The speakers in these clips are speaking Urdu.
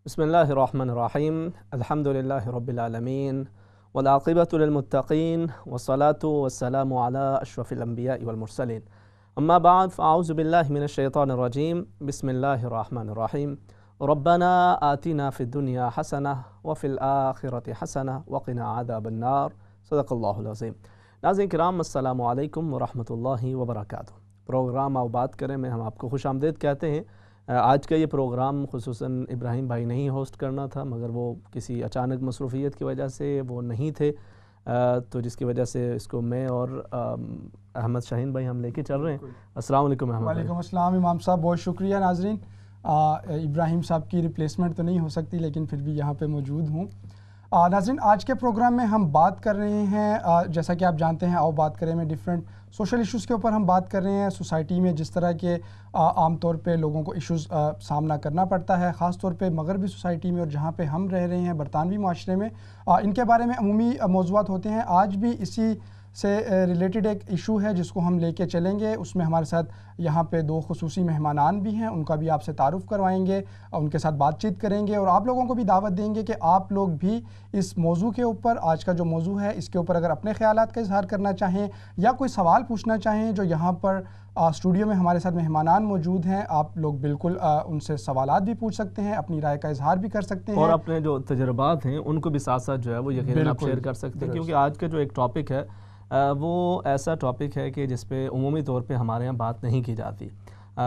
بسم اللہ الرحمن الرحیم الحمد للہ رب العالمین والعاقبۃ للمتقین والصلاة والسلام علی اشرف الانبیاء والمرسلین اما بعد فاعوذ باللہ من الشیطان الرجیم بسم اللہ الرحمن الرحیم ربنا آتنا فی الدنیا حسنہ وفی الآخرۃ حسنہ وقنا عذاب النار صدق اللہ العظیم۔ ناظرین کرام السلام علیکم ورحمۃ اللہ وبرکاتہ۔ پروگرام آؤ بات کریں میں ہم آپ کو خوش آمدید کہتے ہیں۔ آج کا یہ پروگرام خصوصاً ابراہیم بھائی نہیں ہوسٹ کرنا تھا، مگر وہ کسی اچانک مصروفیت کی وجہ سے وہ نہیں تھے، تو جس کی وجہ سے اس کو میں اور احمد شاہین بھائی ہم لے کے چل رہے ہیں۔ السلام علیکم احمد بھائی۔ وعلیکم السلام امام صاحب، بہت شکریہ۔ ناظرین ابراہیم صاحب کی ریپلیسمنٹ تو نہیں ہو سکتی لیکن پھر بھی یہاں پہ موجود ہوں۔ ناظرین آج کے پروگرام میں ہم بات کر رہے ہیں، جیسا کہ آپ جانتے ہیں آؤ بات کریں میں ڈیفرنٹ سوشل ایشوز کے اوپر ہم بات کر رہے ہیں۔ سوسائٹی میں جس طرح کے عام طور پہ لوگوں کو ایشوز سامنا کرنا پڑتا ہے، خاص طور پہ مغربی سوسائٹی میں اور جہاں پہ ہم رہ رہے ہیں برطانوی معاشرے میں، ان کے بارے میں عمومی موضوعات ہوتے ہیں۔ آج بھی اسی سے ریلیٹڈ ایک ایشو ہے جس کو ہم لے کے چلیں گے۔ اس میں ہمارے ساتھ یہاں پہ دو خصوصی مہمانان بھی ہیں، ان کا بھی آپ سے تعارف کروائیں گے، ان کے ساتھ بات چیت کریں گے اور آپ لوگوں کو بھی دعوت دیں گے کہ آپ لوگ بھی اس موضوع کے اوپر، آج کا جو موضوع ہے اس کے اوپر اگر اپنے خیالات کا اظہار کرنا چاہیں یا کوئی سوال پوچھنا چاہیں، جو یہاں پر اسٹوڈیو میں ہمارے ساتھ مہمانان موجود ہیں، آپ لوگ بالکل ان سے سوالات بھی پوچھ سکتے ہیں، اپنی رائے کا اظہار بھی کر سکتے ہیں اور اپنے جو تجربات ہیں ان کو بھی ساتھ ساتھ جو ہے وہ یقیناً آپ شیئر کر سکتے ہیں، کیونکہ آج کا جو ایک ٹاپک ہے وہ ایسا ٹاپک ہے کہ جس پہ عمومی طور پہ ہمارے یہاں بات نہیں کی جاتی،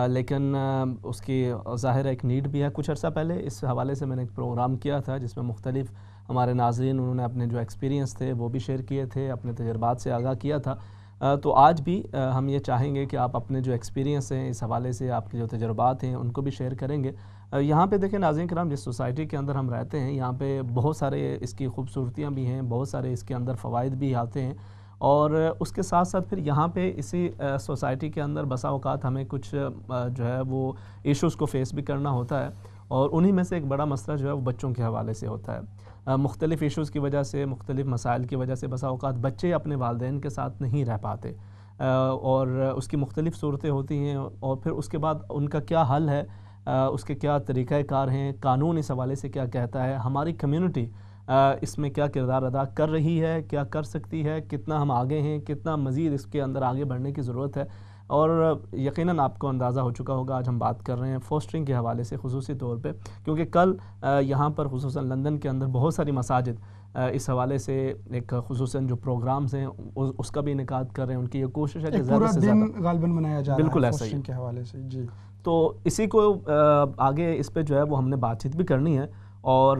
لیکن اس کی ظاہر ایک نیڈ بھی ہے۔ کچھ عرصہ پہلے اس حوالے سے میں نے ایک پروگرام کیا تھا جس میں مختلف ہمارے ناظرین انہوں نے اپنے جو ایکسپیرینس تھے وہ بھی شیئر کیے تھے، اپنے تجربات سے آگاہ کیا تھا۔ تو آج بھی ہم یہ چاہیں گے کہ آپ اپنے جو ایکسپیرینس ہیں اس حوالے سے، آپ کے جو تجربات ہیں ان کو بھی شیئر کریں گے۔ یہاں پہ دیکھیں ناظرین کرام، جس سوسائٹی کے اندر ہم رہتے ہیں یہاں پہ بہت سارے اس کی خوبصورتیاں بھی ہیں، بہت سارے اس کے اندر فوائد بھی آتے ہیں، اور اس کے ساتھ ساتھ پھر یہاں پہ اسی سوسائٹی کے اندر بسا اوقات ہمیں کچھ جو ہے وہ ایشوز کو فیس بھی کرنا ہوتا ہے، اور انہی میں سے ایک بڑا مسئلہ جو ہے وہ بچوں کے حوالے سے ہوتا ہے۔ مختلف ایشوز کی وجہ سے، مختلف مسائل کی وجہ سے بسا اوقات بچے اپنے والدین کے ساتھ نہیں رہ پاتے، اور اس کی مختلف صورتیں ہوتی ہیں، اور پھر اس کے بعد ان کا کیا حل ہے، اس کے کیا طریقہ کار ہیں، قانون اس حوالے سے کیا کہتا ہے، ہماری کمیونٹی اس میں کیا کردار ادا کر رہی ہے، کیا کر سکتی ہے، کتنا ہم آگے ہیں، کتنا مزید اس کے اندر آگے بڑھنے کی ضرورت ہے۔ اور یقیناً آپ کو اندازہ ہو چکا ہوگا آج ہم بات کر رہے ہیں فوسٹرنگ کے حوالے سے خصوصی طور پہ، کیونکہ کل یہاں پر خصوصاً لندن کے اندر بہت ساری مساجد اس حوالے سے ایک خصوصاً جو پروگرامز ہیں اس کا بھی انعقاد کر رہے ہیں۔ ان کی یہ کوشش ہے کہ زیادہ سے زیادہ دن غالباً منایا جا رہا ہے بالکل ایسا ہی فوسٹرنگ کے حوالے سے۔ جی، تو اسی کو آگے اس پہ جو ہے وہ ہم نے بات چیت بھی کرنی ہے، اور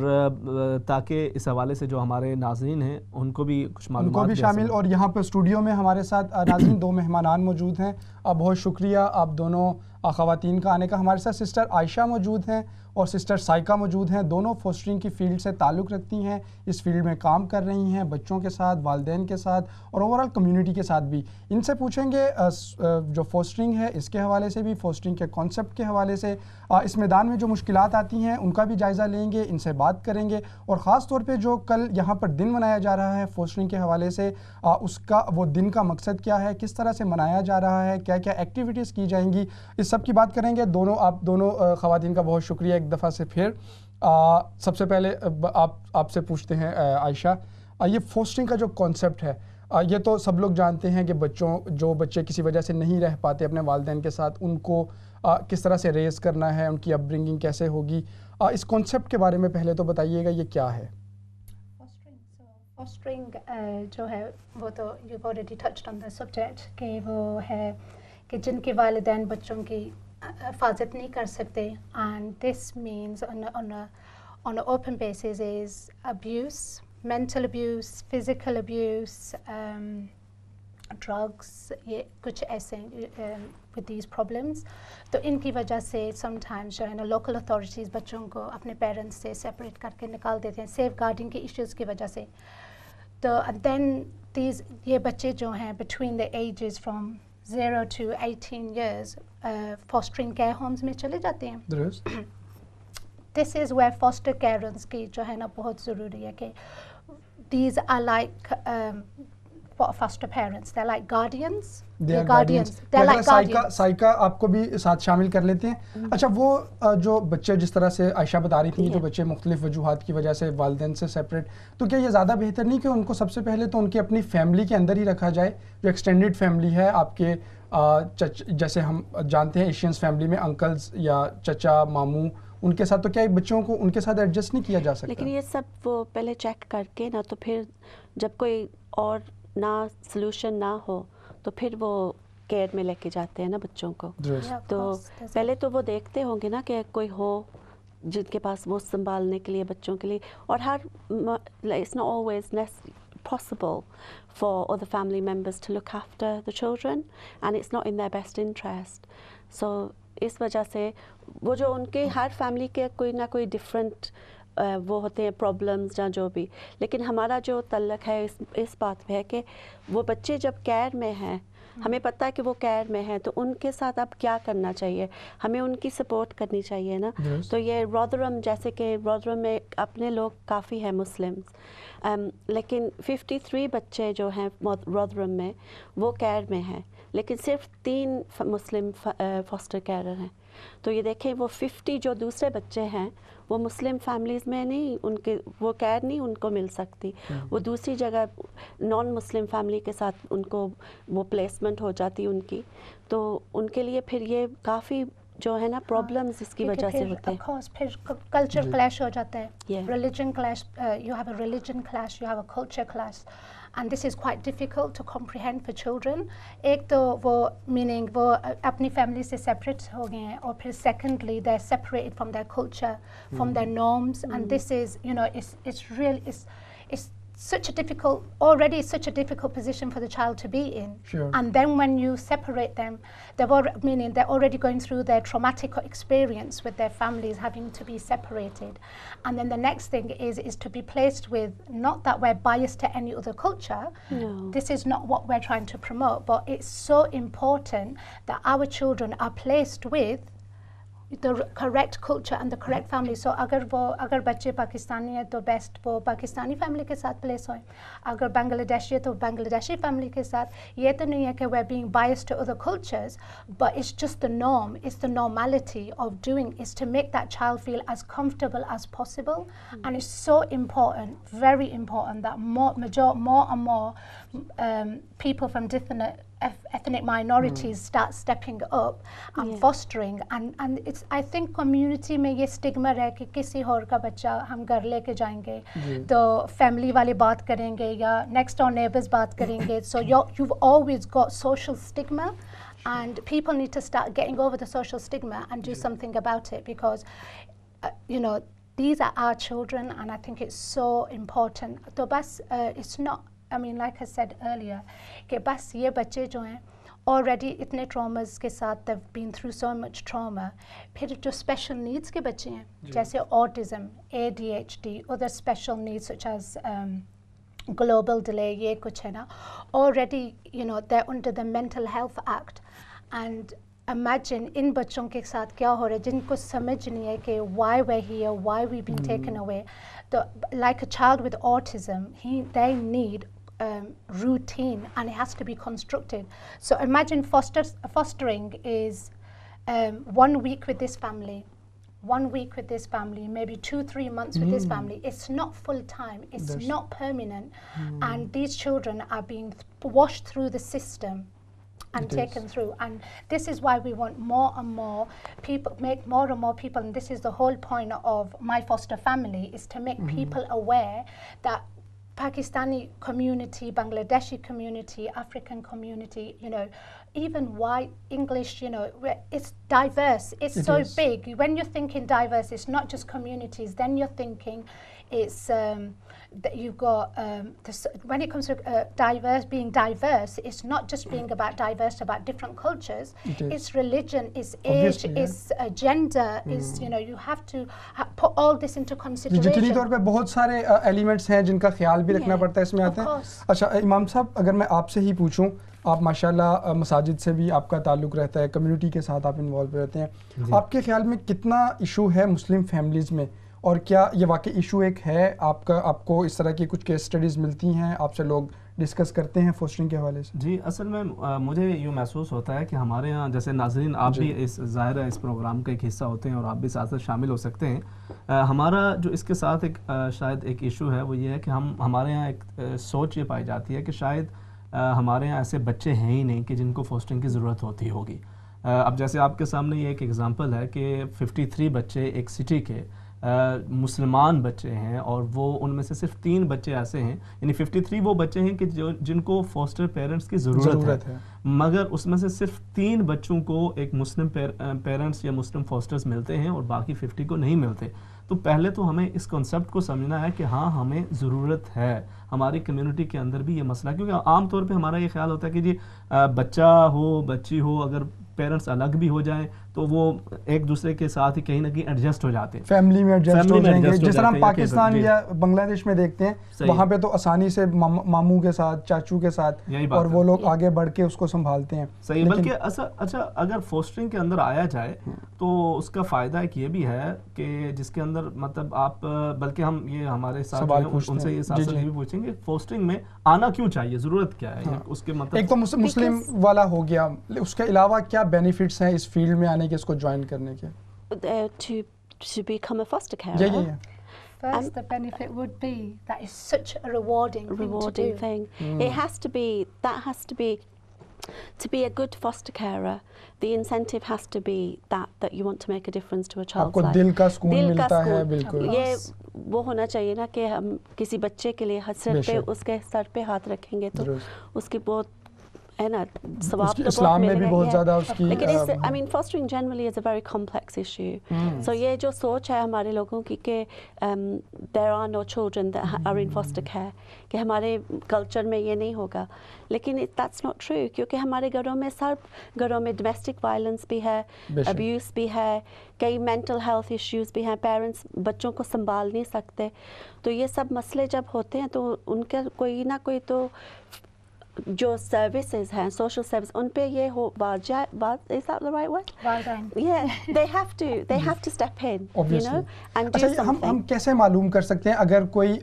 تاکہ اس حوالے سے جو ہمارے ناظرین ہیں ان کو بھی کچھ معلومات ان کو بھی شامل۔ اور یہاں پہ اسٹوڈیو میں ہمارے ساتھ ناظرین دو مہمانان موجود ہیں، بہت شکریہ آپ دونوں خواتین کا آنے کا۔ ہمارے ساتھ سسٹر عائشہ موجود ہیں اور سسٹر سائقہ موجود ہیں، دونوں فوسٹرنگ کی فیلڈ سے تعلق رکھتی ہیں، اس فیلڈ میں کام کر رہی ہیں، بچوں کے ساتھ، والدین کے ساتھ اور اوورآل کمیونٹی کے ساتھ بھی۔ ان سے پوچھیں گے جو فوسٹرنگ ہے اس کے حوالے سے بھی، فوسٹرنگ کے کانسیپٹ کے حوالے سے، اس میدان میں جو مشکلات آتی ہیں ان کا بھی جائزہ لیں گے، ان سے بات کریں گے، اور خاص طور پہ جو کل یہاں پر دن منایا جا رہا ہے فوسٹرنگ کے حوالے سے، اس کا وہ دن کا مقصد کیا ہے، کس طرح سے منایا جا رہا ہے، کیا کیا ایکٹیویٹیز کی جائیں گی، اس سب کی بات کریں گے۔ آپ دونوں خواتین کا بہت شکریہ ایک دفعہ سے پھر۔ سب سے پہلے آپ سے پوچھتے ہیں عائشہ، یہ فوسٹرنگ کا جو کانسیپٹ ہے، یہ تو سب لوگ جانتے ہیں کہ جو بچے کسی وجہ سے نہیں رہ پاتے اپنے والدین کے ساتھ، ان کو کس طرح سے ریز کرنا ہے، ان کی اپ برنگنگ کیسے ہوگی، اس کانسیپٹ کے بارے میں پہلے تو بتائیے گا یہ کیا ہے؟ فوسٹرنگ جو ہے وہ تو you already touched on the subject, کہ وہ ہے کہ جن کے والدین بچوں کی حفاظت نہیں کر سکتے، and this means on a open basis is abuse, mental abuse, physical abuse, drugs, یہ کچھ ایسے ود دیز پرابلمس۔ تو ان کی وجہ سے سم ٹائمز جو ہے نا لوکل اتھارٹیز بچوں کو اپنے پیرنٹس سے سپریٹ کر کے نکال دیتے ہیں سیف گارڈنگ کے ایشوز کی وجہ سے۔ تو دین یہ بچے جو ہیں between the ages from 0 to 18 years fostering care homes میں چلے جاتے ہیں۔ درست۔ دس از ویئر فاسٹر کیئرنس کی جو ہے نا بہت ضروری ہے کہ these are like foster parents. They're like guardians. They are guardians. They're like guardians. سائیکا آپ کو بھی ساتھ شامل کر لیتے ہیں. اچھا وہ جو بچے جس طرح سے عائشہ بتا رہی تھیں جو بچے مختلف وجوہات کی وجہ سے والدین سے سیپریٹ, تو کیا یہ زیادہ بہتر نہیں کہ ان کو سب سے پہلے تو ان کی اپنی فیملی کے اندر ہی رکھا جائے, جو ایکسٹینڈیڈ فیملی ہے آپ کے, جیسے ہم جانتے ہیں ایشینس فیملی میں انکلز یا چچا ماموں, ان کے ساتھ, تو کیا بچوں کو ان کے ساتھ ایڈجسٹ نہیں کیا جا سکتا؟ لیکن یہ سب وہ پہلے چیک کر کے نا, تو پھر جب کوئی اور نہ سلوشن نہ ہو تو پھر وہ کیئر میں لے کے جاتے ہیں نا بچوں کو. تو پہلے تو وہ دیکھتے ہوں گے نا کہ کوئی ہو جن کے پاس وہ سنبھالنے کے لیے بچوں کے لیے, اور ہر it's not always possible for other family members to look after the children and it's not in their best interest. So اس وجہ سے وہ جو ان کے ہر فیملی کے کوئی نہ کوئی ڈفرینٹ وہ ہوتے ہیں پرابلمز یا جو بھی, لیکن ہمارا جو تعلق ہے اس بات پہ ہے کہ وہ بچے جب کیئر میں ہیں, ہمیں پتہ ہے کہ وہ کیئر میں ہیں, تو ان کے ساتھ اب کیا کرنا چاہیے, ہمیں ان کی سپورٹ کرنی چاہیے نا. تو یہ رودرم, جیسے کہ رودرم میں اپنے لوگ کافی ہیں مسلمز, لیکن 53 بچے جو ہیں رودرم میں وہ کیئر میں ہیں, لیکن صرف 3 مسلم فاسٹر کیئرر ہیں. تو یہ دیکھیں وہ 50 جو دوسرے بچے ہیں وہ مسلم فیملیز میں نہیں, ان کے وہ کیئر نہیں ان کو مل سکتی, وہ دوسری جگہ نان مسلم فیملی کے ساتھ ان کو وہ پلیسمنٹ ہو جاتی ان کی. تو ان کے لیے پھر یہ کافی جو ہے نا پرابلمز اس کی وجہ سے ہوتے ہیں. پھر کلچر کلیش ہو جاتا ہے, religion clash, you have a religion clash, you have a culture clash, and this is quite difficult to comprehend for children. ایک تو وہ meaning وہ اپنی فیملی سے separate ہو گئے ہیں, اور پھر secondly they're separated from their culture, from their norms, and this is, you know, it's such a difficult, already such a difficult position for the child to be in. Sure. And then when you separate them, they're already going through their traumatic experience with their families having to be separated. And then the next thing is to be placed with, not that we're biased to any other culture. No. This is not what we're trying to promote, but it's so important that our children are placed with the correct culture and the correct family. So اگر بچے پاکستانی ہیں تو بیسٹ وہ پاکستانی فیملی کے ساتھ پلیس ہوئیں, اگر بنگلہ دیشی ہے تو بنگلہ دیشی فیملی کے ساتھ. یہ تو نہیں ہے کہ we're being biased to other cultures, but it's just the norm, it's the normality of doing, is to make that child feel as comfortable as possible. And it's so important, very important, that more and more people from different ethnic minorities start stepping up and fostering, and it's, I think community میں یہ stigma ہے کہ کسی اور کا بچہ ہم گھر لے کے جائیں گے تو فیملی والے بات کریں گے یا next door neighbors بات کریں گے. So you've always got social stigma, and people need to start getting over the social stigma and do something about it, because you know, these are our children, and I think it's so important. تو بس it's not, I mean, like I said earlier, کہ بس یہ بچے جو ہیں already اتنے traumas کے ساتھ, they've been through so much trauma. پھر جو special needs کے بچے ہیں جیسے autism, ADHD, other special needs such as global delay, یہ کچھ ہے نا, already, you know, they're under the Mental Health Act. And imagine ان بچوں کے ساتھ کیا ہو رہا ہے جن کو سمجھ نہیں ہے کہ why we're here, why we've been taken away. So, like a child with autism, they need routine, and it has to be constructed. So imagine fostering is 1 week with this family, 1 week with this family, maybe 2-3 months with this family. It's not full time, it's not permanent, and these children are being washed through the system and taken through. And this is why we want more and more people, make more and more people, and this is the whole point of my foster family, is to make people aware that Pakistani community, Bangladeshi community, African community, you know, even white, English, you know, it's diverse. It's so big. When you're thinking diverse, it's not just communities. Then you're thinking it's that you've got when it comes to diverse, being diverse, it's not just being about diverse about different cultures. It's religion, it's age, it's gender, is, you know, you have to put all this into consideration. جتنی طور پہ بہت سارے ایلیمنٹس ہیں جن کا خیال بھی رکھنا پڑتا ہے اس میں آتے ہیں. اچھا امام صاحب, اگر میں آپ سے ہی پوچھوں, آپ ماشاءاللہ مساجد سے بھی آپ کا تعلق رہتا ہے, کمیونٹی کے ساتھ آپ انوالو رہتے ہیں, آپ کے خیال میں کتنا ایشو ہے مسلم فیملیز میں, اور کیا یہ واقعی ایشو ایک ہے؟ آپ کو اس طرح کی کچھ کیس اسٹڈیز ملتی ہیں, آپ سے لوگ ڈسکس کرتے ہیں فوسٹرنگ کے حوالے سے. جی اصل میں مجھے یوں محسوس ہوتا ہے کہ ہمارے یہاں جیسے ناظرین آپ بھی اس ظاہر ہے اس پروگرام کا ایک حصہ ہوتے ہیں اور آپ بھی ساتھ ساتھ شامل ہو سکتے ہیں. ہمارا جو اس کے ساتھ ایک شاید ایک ایشو ہے وہ یہ ہے کہ ہمارے یہاں ایک سوچ یہ پائی جاتی ہے کہ شاید ہمارے یہاں ایسے بچے ہیں ہی نہیں کہ جن کو فوسٹرنگ کی ضرورت ہوتی ہوگی. اب جیسے آپ کے سامنے یہ ایک ایگزامپل ہے کہ 53 بچے ایک سٹی کے مسلمان بچے ہیں اور وہ ان میں سے صرف 3 بچے ایسے ہیں, یعنی 53 وہ بچے ہیں کہ جن کو فوسٹر پیرنٹس کی ضرورت ہے, مگر اس میں سے صرف 3 بچوں کو ایک مسلم پیرنٹس یا مسلم فوسٹرز ملتے ہیں اور باقی 50 کو نہیں ملتے. تو پہلے تو ہمیں اس کنسیپٹ کو سمجھنا ہے کہ ہاں ہمیں ضرورت ہے, ہماری کمیونٹی کے اندر بھی یہ مسئلہ, کیونکہ عام طور پہ ہمارا یہ خیال ہوتا ہے کہ جی بچہ ہو بچی ہو اگر پیرنٹس الگ بھی ہو جائیں تو وہ ایک دوسرے کے ساتھ ہی کہیں نہ کہیں ایڈجسٹ ہو جاتے ہیں, فیملی میں ایڈجسٹ ہو جائیں گے. جس طرح ہم پاکستان یا بنگلہ دیش میں دیکھتے ہیں وہاں پہ تو آسانی سے ماموں کے ساتھ چاچو کے ساتھ اور وہ لوگ آگے بڑھ کے اس کو سنبھالتے ہیں. صحیح, بلکہ اچھا اگر فوسٹرنگ کے اندر آیا جائے تو اس کا فائدہ ایک یہ بھی ہے کہ جس کے اندر مطلب آپ بلکہ ہم یہ ہمارے ساتھ ان سے یہ ساتھ بھی پوچھیں گے فوسٹرنگ میں آنا کیوں چاہیے, ضرورت کیا ہے اس کے مطلب. ایک تو مسلم والا ہو گیا, اس کے علاوہ کیا بینیفٹس ہیں اس فیلڈ میں آنے کے, اس کو جوائن کرنے کے؟ To become a foster carer. Yeah. First, the benefit would be that it's such a rewarding thing. It has to be to be a good foster carer. The incentive has to be that you want to make a difference to a child's life. آپ کو دل کا سکون ملتا ہے. بالکل یہ وہ ہونا چاہیے نا کہ ہم کسی بچے کے لیے اس کے سر پہ ہاتھ رکھیں گے تو اس کی بہت ہے نا ثواب تو اسلام میں بھی بہت زیادہ اس کی. لیکن I mean fostering generally is a very complex issue. So یہ جو سوچ ہے ہمارے لوگوں کی کہ there are no children that are in foster care, کہ ہمارے کلچر میں یہ نہیں ہوگا, لیکن that's not true, کیونکہ ہمارے گھروں میں سب گھروں میں ڈومیسٹک وائلنس بھی ہے, ابیوز بھی ہے, کئی مینٹل ہیلتھ ایشوز بھی ہیں, پیرنٹس بچوں کو سنبھال نہیں سکتے. تو یہ سب مسئلے جب ہوتے ہیں تو ان کا کوئی نہ کوئی تو جو سروسز ہیں سوشل سروس ان پہ یہ ہو is that the right word? Yeah, they have to step in, you know, and do something. ہم کیسے معلوم کر سکتے ہیں اگر کوئی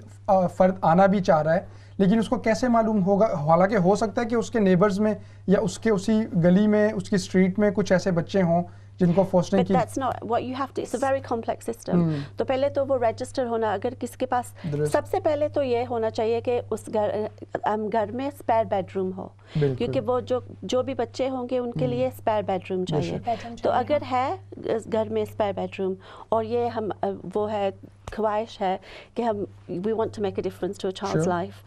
فرد آنا بھی چاہ رہا ہے لیکن اس کو کیسے معلوم ہوگا, حالانکہ ہو سکتا ہے کہ اس کے نیبرز میں یا اس کے اسی گلی میں اس کی اسٹریٹ میں کچھ ایسے بچے ہوں جن کو فوسٹرنگ کی. But that's not what you have to. It's a very complex system. تو پہلے تو وہ رجسٹر ہونا, اگر کسی کے پاس سب سے پہلے تو یہ ہونا چاہیے کہ اس گھر میں اسپیئر بیڈ روم ہو, کیونکہ وہ جو بھی بچے ہوں گے ان کے لیے اسپیئر بیڈ روم چاہیے. تو اگر ہے گھر میں اسپیئر بیڈ روم اور یہ وہ ہے خواہش ہے کہ ہم we want to make a difference to a child's life,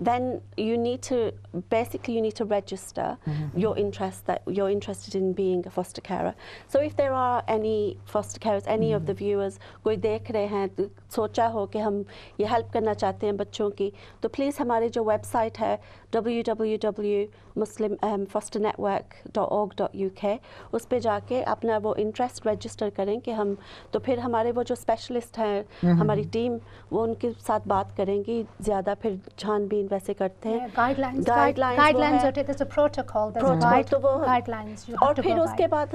then you need to register your interest that you're interested in being a foster carer. So if there are any foster carers, any of the viewers کوئی دیکھ رہے ہیں سوچا ہو کہ ہم یہ ہیلپ کرنا چاہتے ہیں بچوں کی, تو پلیز ہماری جو ویب سائٹ ہے www.muslimfosternetwork.org.uk اس پہ جا کے اپنا وہ انٹرسٹ رجسٹر کریں کہ ہم, تو پھر ہمارے وہ جو اسپیشلسٹ ہیں ہماری ٹیم وہ ان کے ساتھ بات کریں گی زیادہ, پھر چھان بین ویسے کرتے ہیں. اور پھر اس کے بعد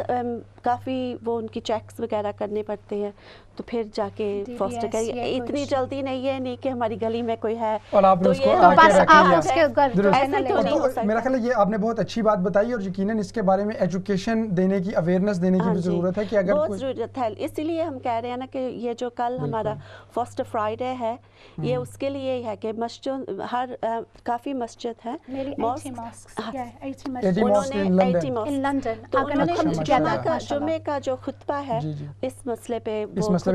کافی وہ ان کی چیکس وغیرہ کرنے پڑتے ہیں, تو پھر جا کے فوسٹر کریے. اتنی جلدی نہیں ہے, نہیں کہ ہماری گلی میں کوئی ہے اور آپ نے اس کو میرا خیال ہے یہ آپ نے بہت اچھی بات بتائی, اور یقیناً اس کے بارے میں ایجوکیشن دینے کی, اویئرنیس دینے کی بھی ضرورت ہے کہ اگر بہت ضرورت ہے. اسی لیے ہم کہہ رہے ہیں نا کہ یہ جو کل ہمارا فوسٹر فرائیڈے ہے یہ اس کے لیے ہے کہ مسجد ہر کافی مسجد ہے, جمعے کا جو خطبہ ہے اس مسئلے پہ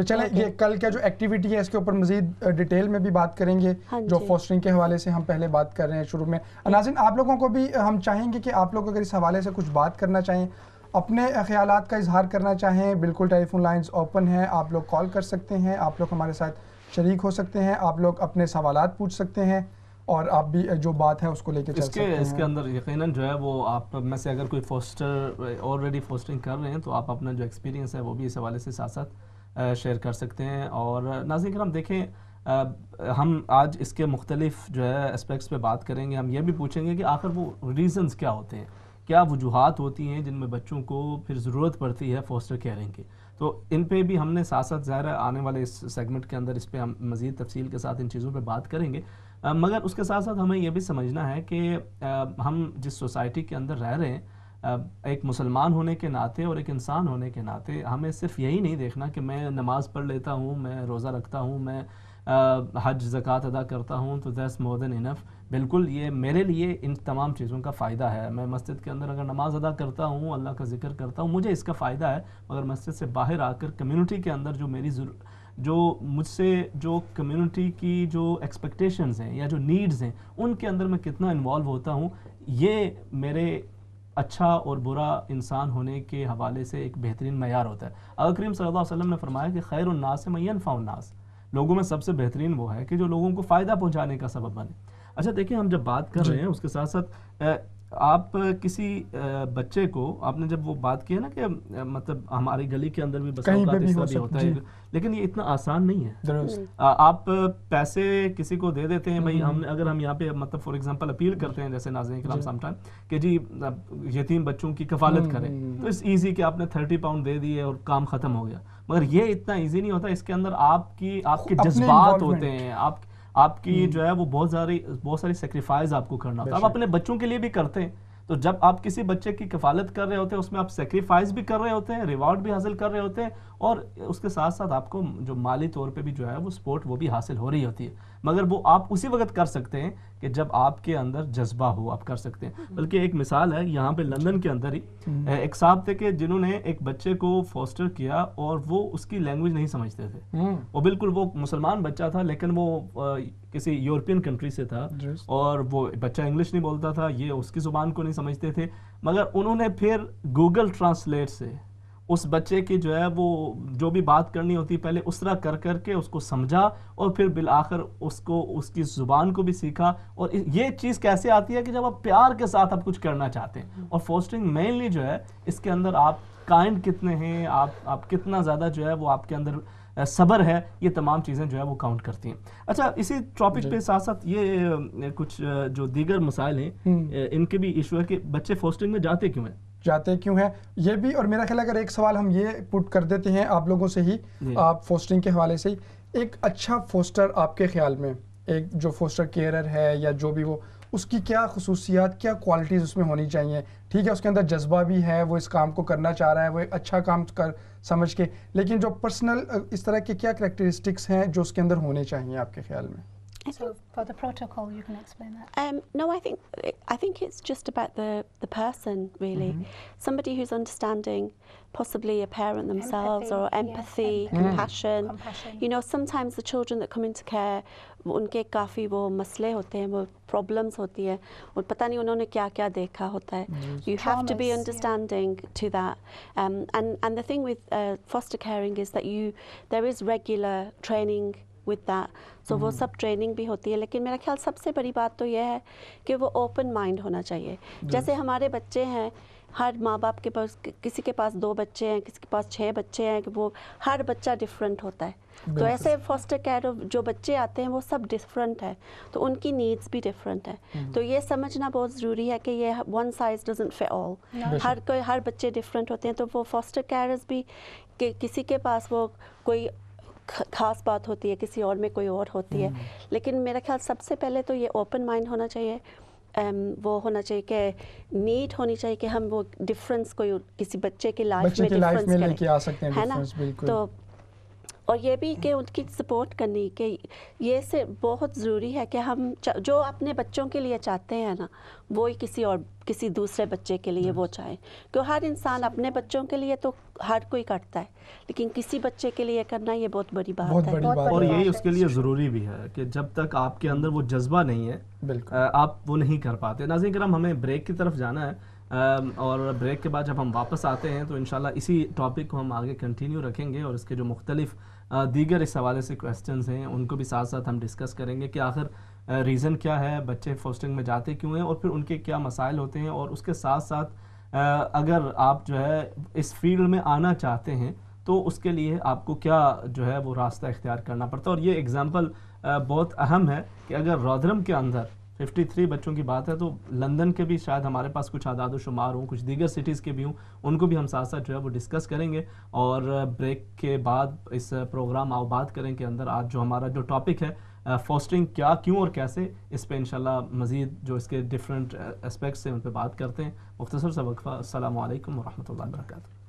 چلیں یہ کل کا جو ایکٹیویٹی ہے اس کے اوپر مزید ڈیٹیل میں بھی بات کریں گے, جو فوسٹرنگ کے حوالے سے ہم پہلے بات کر رہے ہیں شروع میں. ناظرین آپ لوگوں کو بھی ہم چاہیں گے کہ آپ لوگ اگر اس حوالے سے کچھ بات کرنا چاہیں, اپنے خیالات کا اظہار کرنا چاہیں, بالکل ٹیلی فون لائنز اوپن ہیں, آپ لوگ کال کر سکتے ہیں, آپ لوگ ہمارے ساتھ شریک ہو سکتے ہیں, آپ لوگ اپنے سوالات پوچھ سکتے ہیں اور آپ بھی جو بات ہے اس کو لے کے چل سکتے ہیں. اس کے اندر یقیناً جو ہے وہ آپ میں سے اگر کوئی فوسٹر آلریڈی فوسٹرنگ کر رہے ہیں تو آپ اپنا جو ایکسپیرینس ہے وہ بھی اس حوالے سے ساتھ ساتھ شیئر کر سکتے ہیں. اور ناظرین کرام دیکھیں ہم آج اس کے مختلف جو ہے اسپیکٹس پہ بات کریں گے. ہم یہ بھی پوچھیں گے کہ آخر وہ ریزنز کیا ہوتے ہیں, کیا وجوہات ہوتی ہیں جن میں بچوں کو پھر ضرورت پڑتی ہے فوسٹر کیئرنگ کی. تو ان پہ بھی ہم نے ساتھ ساتھ ظاہر ہے آنے والے اس سیگمنٹ کے اندر اس پہ ہم مزید تفصیل کے ساتھ ان چیزوں پہ بات کریں گے. مگر اس کے ساتھ ساتھ ہمیں یہ بھی سمجھنا ہے کہ ہم جس سوسائٹی کے اندر رہ رہے ہیں, ایک مسلمان ہونے کے ناطے اور ایک انسان ہونے کے ناطے ہمیں صرف یہی نہیں دیکھنا کہ میں نماز پڑھ لیتا ہوں, میں روزہ رکھتا ہوں, میں حج زکوٰۃ ادا کرتا ہوں تو دیٹس مور دین انف. بالکل یہ میرے لیے ان تمام چیزوں کا فائدہ ہے. میں مسجد کے اندر اگر نماز ادا کرتا ہوں, اللہ کا ذکر کرتا ہوں, مجھے اس کا فائدہ ہے. مگر مسجد سے باہر آ کر کمیونٹی کے اندر جو مجھ سے جو کمیونٹی کی جو ایکسپیکٹیشنز ہیں یا جو نیڈز ہیں ان کے اندر میں کتنا انوالو ہوتا ہوں, یہ میرے اچھا اور برا انسان ہونے کے حوالے سے ایک بہترین معیار ہوتا ہے. آقا کریم صلی اللہ علیہ وسلم نے فرمایا کہ خیر الناس من ینفع الناس, لوگوں میں سب سے بہترین وہ ہے کہ جو لوگوں کو فائدہ پہنچانے کا سبب بنے. اچھا دیکھیں, ہم جب بات کر رہے ہیں اس کے ساتھ ساتھ آپ کسی بچے کو, آپ نے جب وہ بات کی ہے نا کہ مطلب ہماری گلی کے اندر بھی بس اوقات اس طرح بھی ہوتا ہے, لیکن یہ اتنا آسان نہیں ہے. آپ پیسے کسی کو دے دیتے ہیں بھائی, اگر ہم یہاں پہ مطلب فار ایگزامپل اپیل کرتے ہیں جیسے ناظرین کرام سم ٹائم کہ جی یتیم بچوں کی کفالت کریں, تو اس ایزی کہ آپ نے 30 پاؤنڈ دے دیے اور کام ختم ہو گیا. مگر یہ اتنا ایزی نہیں ہوتا, اس کے اندر آپ کے جذبات ہوتے ہیں, آپ کی جو ہے وہ بہت ساری سیکریفائز آپ کو کرنا ہوتا ہے. آپ اپنے بچوں کے لیے بھی کرتے ہیں, تو جب آپ کسی بچے کی کفالت کر رہے ہوتے ہیں اس میں آپ سیکریفائز بھی کر رہے ہوتے ہیں, ریوارڈ بھی حاصل کر رہے ہوتے ہیں, اور اس کے ساتھ ساتھ آپ کو جو مالی طور پہ بھی جو ہے وہ سپورٹ وہ بھی حاصل ہو رہی ہوتی ہے. مگر وہ آپ اسی وقت کر سکتے ہیں کہ جب آپ کے اندر جذبہ ہو, آپ کر سکتے ہیں. بلکہ ایک مثال ہے یہاں پہ لندن کے اندر ہی ایک صاحب تھے کہ جنہوں نے ایک بچے کو فوسٹر کیا اور وہ اس کی لینگویج نہیں سمجھتے تھے. وہ بالکل وہ مسلمان بچہ تھا لیکن وہ کسی یورپین کنٹری سے تھا اور وہ بچہ انگلش نہیں بولتا تھا, یہ اس کی زبان کو نہیں سمجھتے تھے. مگر انہوں نے پھر گوگل ٹرانسلیٹ سے اس بچے کی جو ہے وہ جو بھی بات کرنی ہوتی پہلے اس طرح کر کے اس کو سمجھا اور پھر بالآخر اس کی زبان کو بھی سیکھا. اور یہ چیز کیسے آتی ہے کہ جب آپ پیار کے ساتھ آپ کچھ کرنا چاہتے ہیں. اور فوسٹرنگ مینلی جو ہے اس کے اندر آپ کائنڈ کتنے ہیں, آپ کتنا زیادہ جو ہے وہ آپ کے اندر صبر ہے, یہ تمام چیزیں جو ہے وہ کاؤنٹ کرتی ہیں. اچھا اسی ٹاپک پہ ساتھ ساتھ یہ کچھ جو دیگر مسائل ہیں ان کے بھی ایشو ہے کہ بچے فوسٹرنگ میں جاتے کیوں ہیں یہ بھی. اور میرا خیال ہے اگر ایک سوال ہم یہ پٹ کر دیتے ہیں آپ لوگوں سے ہی, آپ فوسٹرنگ کے حوالے سے ہی, ایک اچھا فوسٹر آپ کے خیال میں, ایک جو فوسٹر کیئرر ہے یا جو بھی وہ, اس کی کیا خصوصیات, کیا کوالٹیز اس میں ہونی چاہیے؟ ٹھیک ہے اس کے اندر جذبہ بھی ہے, وہ اس کام کو کرنا چاہ رہا ہے, وہ ایک اچھا کام سمجھ کے, لیکن جو پرسنل اس طرح کے کیا کریکٹرسٹکس ہیں جو اس کے اندر ہونے چاہیے آپ کے خیال میں؟ So for the protocol, you can explain that. No, I think it's just about the person really. Somebody who's understanding, possibly a parent themselves, or empathy, compassion. You know, sometimes the children that come into care, unke kafi wo masle hote hain, wo problems hoti hai, aur pata nahi unhone kya dekha hota hai. You have to be understanding to that. And the thing with foster caring is that there is regular training with that. So وہ سب ٹریننگ بھی ہوتی ہے, لیکن میرا خیال سب سے بڑی بات تو یہ ہے کہ وہ اوپن مائنڈ ہونا چاہیے. جیسے ہمارے بچے ہیں, ہر ماں باپ کے پاس, کسی کے پاس 2 بچے ہیں, کسی کے پاس 6 بچے ہیں, کہ وہ ہر بچہ ڈفرینٹ ہوتا ہے. تو ایسے فاسٹر کیئر جو بچے آتے ہیں وہ سب ڈفرینٹ ہے, تو ان کی نیڈس بھی ڈفرینٹ ہے. تو یہ سمجھنا بہت ضروری ہے کہ یہ ون سائز ڈزنٹ فٹ آل, ہر بچے ڈفرینٹ ہوتے ہیں. تو وہ فاسٹر کیئرز بھی کہ کسی کے پاس وہ کوئی خاص بات ہوتی ہے, کسی اور میں کوئی اور ہوتی ہے, لیکن میرا خیال سب سے پہلے تو یہ اوپن مائنڈ ہونا چاہیے. وہ ہونا چاہیے کہ نیڈ ہونی چاہیے کہ ہم وہ ڈفرینس کوئی کسی بچے کی لائف میں ڈفرینس لے کے آ سکتے ہیں, ہے نا. تو اور یہ بھی کہ ان کی سپورٹ کرنی, کہ یہ سے بہت ضروری ہے کہ ہم جو اپنے بچوں کے لیے چاہتے ہیں نا, وہی کسی دوسرے بچے کے لیے وہ چاہیں. کہ ہر انسان اپنے بچوں کے لیے تو ہر کوئی کرتا ہے, لیکن کسی بچے کے لیے کرنا یہ بہت بڑی بات ہے. اور یہی اس کے لیے ضروری بھی ہے کہ جب تک آپ کے اندر وہ جذبہ نہیں ہے آپ وہ نہیں کر پاتے. ناظرین کرام, ہمیں بریک کی طرف جانا ہے, اور بریک کے بعد جب ہم واپس آتے ہیں تو انشاءاللہ اسی ٹاپک کو ہم آگے کنٹینیو رکھیں گے, اور اس کے جو مختلف دیگر اس حوالے سے کویسچنز ہیں ان کو بھی ساتھ ساتھ ہم ڈسکس کریں گے کہ آخر ریزن کیا ہے, بچے فوسٹرنگ میں جاتے کیوں ہیں, اور پھر ان کے کیا مسائل ہوتے ہیں, اور اس کے ساتھ ساتھ اگر آپ جو ہے اس فیلڈ میں آنا چاہتے ہیں تو اس کے لیے آپ کو کیا جو ہے وہ راستہ اختیار کرنا پڑتا ہے. اور یہ ایگزامپل بہت اہم ہے کہ اگر رودھرم کے اندر 53 بچوں کی بات ہے. تو لندن کے بھی شاید ہمارے پاس کچھ اعداد و شمار ہوں, کچھ دیگر سٹیز کے بھی ہوں, ان کو بھی ہم ساتھ ساتھ جو ہے وہ ڈسکس کریں گے. اور بریک کے بعد اس پروگرام آؤ بات کریں کے اندر آج جو ہمارا جو ٹاپک ہے فوسٹرنگ کیا, کیوں اور کیسے, اس پہ انشاءاللہ مزید جو اس کے ڈفرینٹ اسپیکٹس ہیں ان پہ بات کرتے ہیں. مختصر سا وقفہ. السلام علیکم ورحمۃ اللہ وبرکاتہ.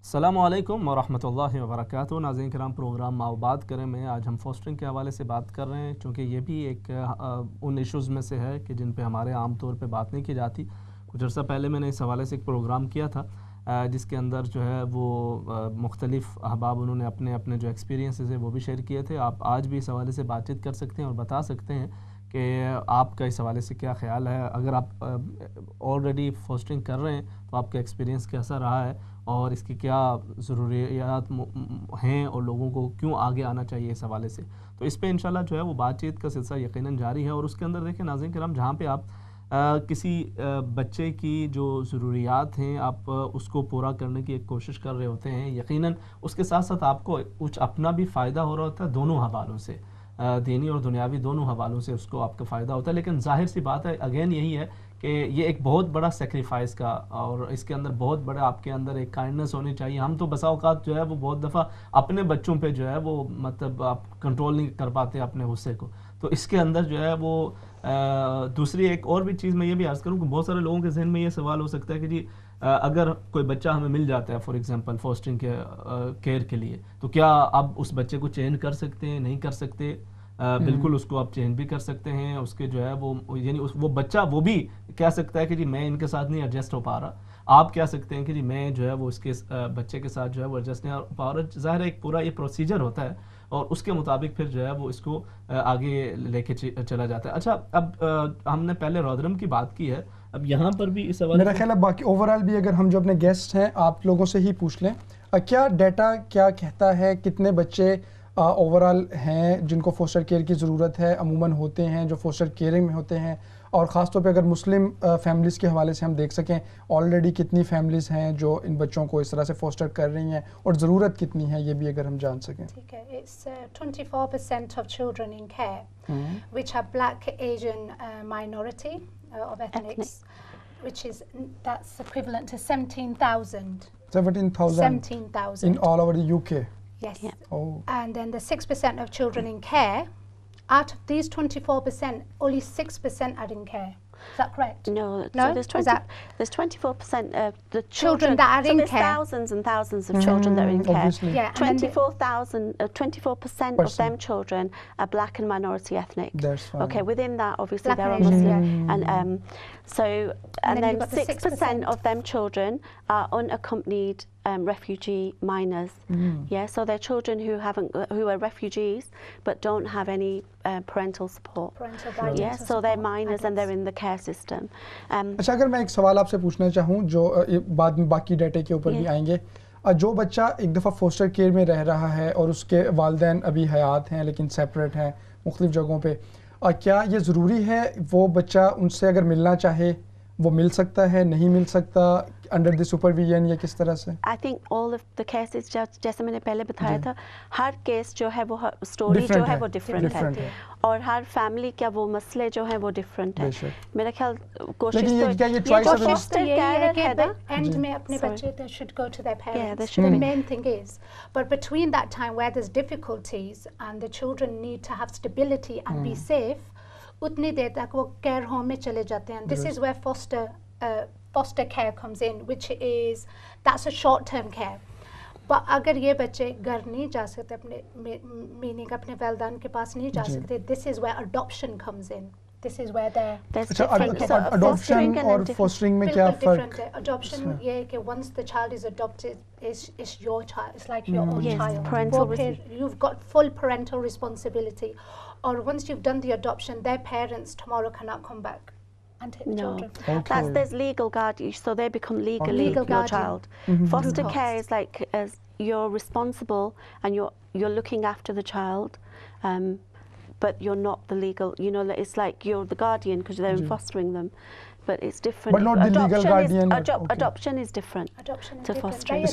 السلام علیکم ورحمۃ اللہ وبرکاتہ. ناظرین کرام, پروگرام آؤ بات کریں میں آج ہم فوسٹرنگ کے حوالے سے بات کر رہے ہیں, چونکہ یہ بھی ایک ان ایشوز میں سے ہے کہ جن پہ ہمارے عام طور پہ بات نہیں کی جاتی. کچھ عرصہ پہلے میں نے اس حوالے سے ایک پروگرام کیا تھا جس کے اندر جو ہے وہ مختلف احباب انہوں نے اپنے اپنے جو ایکسپیرینسز ہیں وہ بھی شیئر کیے تھے. آپ آج بھی اس حوالے سے بات چیت کر سکتے ہیں اور بتا سکتے ہیں کہ آپ کا اس حوالے سے کیا خیال ہے. اگر آپ آلریڈی فوسٹرنگ کر رہے ہیں تو آپ کا ایکسپیرینس کیسا رہا ہے اور اس کی کیا ضروریات ہیں اور لوگوں کو کیوں آگے آنا چاہیے اس حوالے سے. تو اس پہ انشاءاللہ جو ہے وہ بات چیت کا سلسلہ یقیناً جاری ہے. اور اس کے اندر دیکھیں ناظرین کرام, جہاں پہ آپ کسی بچے کی جو ضروریات ہیں آپ اس کو پورا کرنے کی ایک کوشش کر رہے ہوتے ہیں, یقیناً اس کے ساتھ ساتھ آپ کو کچھ اپنا بھی فائدہ ہو رہا ہوتا ہے, دونوں حوالوں سے, دینی اور دنیاوی دونوں حوالوں سے اس کو آپ کا فائدہ ہوتا ہے. لیکن ظاہر سی بات ہے اگین یہی ہے کہ یہ ایک بہت بڑا سیکریفائس کا, اور اس کے اندر بہت بڑا آپ کے اندر ایک کائنڈنس ہونی چاہیے. ہم تو بسا اوقات جو ہے وہ بہت دفعہ اپنے بچوں پہ جو ہے وہ مطلب آپ کنٹرول نہیں کر پاتے اپنے غصے کو. تو اس کے اندر جو ہے وہ دوسری ایک اور بھی چیز میں یہ بھی عرض کروں کہ بہت سارے لوگوں کے ذہن میں یہ سوال ہو سکتا ہے کہ جی اگر کوئی بچہ ہمیں مل جاتا ہے فار ایگزامپل فوسٹرنگ کے کیئر کے لیے, تو کیا اب اس بچے کو چینج کر سکتے ہیں, نہیں کر سکتے؟ بالکل اس کو آپ چینج بھی کر سکتے ہیں. اس کے جو ہے وہ یعنی وہ بچہ وہ بھی کہہ سکتا ہے کہ جی میں ان کے ساتھ نہیں ایڈجسٹ ہو پا رہا. آپ کہہ سکتے ہیں کہ جی میں جو ہے وہ اس کے بچے کے ساتھ جو ہے وہ ایڈجسٹ نہیں ہو پا رہا. ظاہر ایک پورا یہ پروسیجر ہوتا ہے اور اس کے مطابق پھر جو ہے وہ اس کو آگے لے کے چلا جاتا ہے. اچھا, اب ہم نے پہلے رودرم کی بات کی ہے, اب یہاں پر بھی اس حوالے میرا خیال ہے باقی اوورال بھی اگر ہم جو اپنے گیسٹ ہیں آپ لوگوں سے ہی پوچھ لیں, کیا ڈیٹا کیا کہتا ہے کتنے بچے اوورال ہیں جن کو فوسٹر کیئر کی ضرورت ہے, عموماً ہوتے ہیں جو فوسٹر کیئرنگ میں ہوتے ہیں, اور خاص طور پہ اگر مسلم فیملیز کے حوالے سے ہم دیکھ سکیں آلریڈی کتنی فیملیز ہیں جو ان بچوں کو اس طرح سے فوسٹر کر رہی ہیں اور ضرورت کتنی ہے, یہ بھی اگر ہم جان سکیں. ٹھیک ہے. It's 24% of children in care which are black Asian minority of ethnics, which is that's equivalent to 17,000 in all over the UK. Yes. Yeah. Oh. And then the 6% of children in care, out of these 24%, only 6% are in care. Is that correct? No, No? so there's 24% of the Children that are so in there's care. thousands and thousands of children that are in care. Obviously. Yeah, and then 24% of them children are black and minority ethnic. That's fine. Okay, within that obviously Black there are and Asian, Muslim, and then then you've got the 6% of them children are unaccompanied refugee minors. Yeah, so they're children who are refugees but don't have any parental support. parental guidance. Yeah, or so they're support, minors and they're in the care system. اچھا, اگر میں ایک سوال آپ سے پوچھنا چاہوں جو بعد میں باقی ڈیٹے کے اوپر بھی آئیں گے, جو بچہ ایک دفعہ فوسٹر کیئر میں رہ رہا ہے اور اس کے والدین ابھی حیات ہیں لیکن سیپریٹ ہیں مختلف جگہوں پہ, کیا یہ ضروری ہے وہ بچہ ان سے اگر ملنا چاہے وہ مل سکتا ہے, نہیں مل سکتا, انڈر دی سپرویژن, یا کس طرح سے؟ I think all of the cases جیسے میں نے پہلے بتایا تھا, ہر کیس جو ہے وہ اسٹوری جو ہے وہ ڈفرینٹ ہے, اور ہر فیملی کا وہ مسئلے جو ہیں وہ ڈفرینٹ ہے. میرا خیال کوشش تو یہ ہے کہ اینڈ میں اپنے بچے they should go to their parents. The main thing is, but between that time where there's difficulties and the children need to have stability and be safe, اتنی دیر تک وہ کیئر ہوم میں چلے جاتے ہیں. This is where foster care comes in, which is that's a short term care. But اگر یہ بچے گھر نہیں جا سکتے, اپنے میننگ اپنے والدین کے پاس نہیں جا سکتے, this is where adoption comes in. This is where adoption اور fostering میں کیا فرق ہے؟ Adoption یہ ہے کہ once the child is adopted it's your child, it's like your own child. You've got full parental responsibility. Or once you've done the adoption, their parents tomorrow cannot come back and take the children. Okay. There's legal guardian, so they become legally your child. Foster care is like as you're responsible and you're looking after the child. but you're not the legal, you know, it's like you're the guardian because they're fostering them, but it's different. But not the legal guardian. Adoption is different. Adoption is to different. fostering.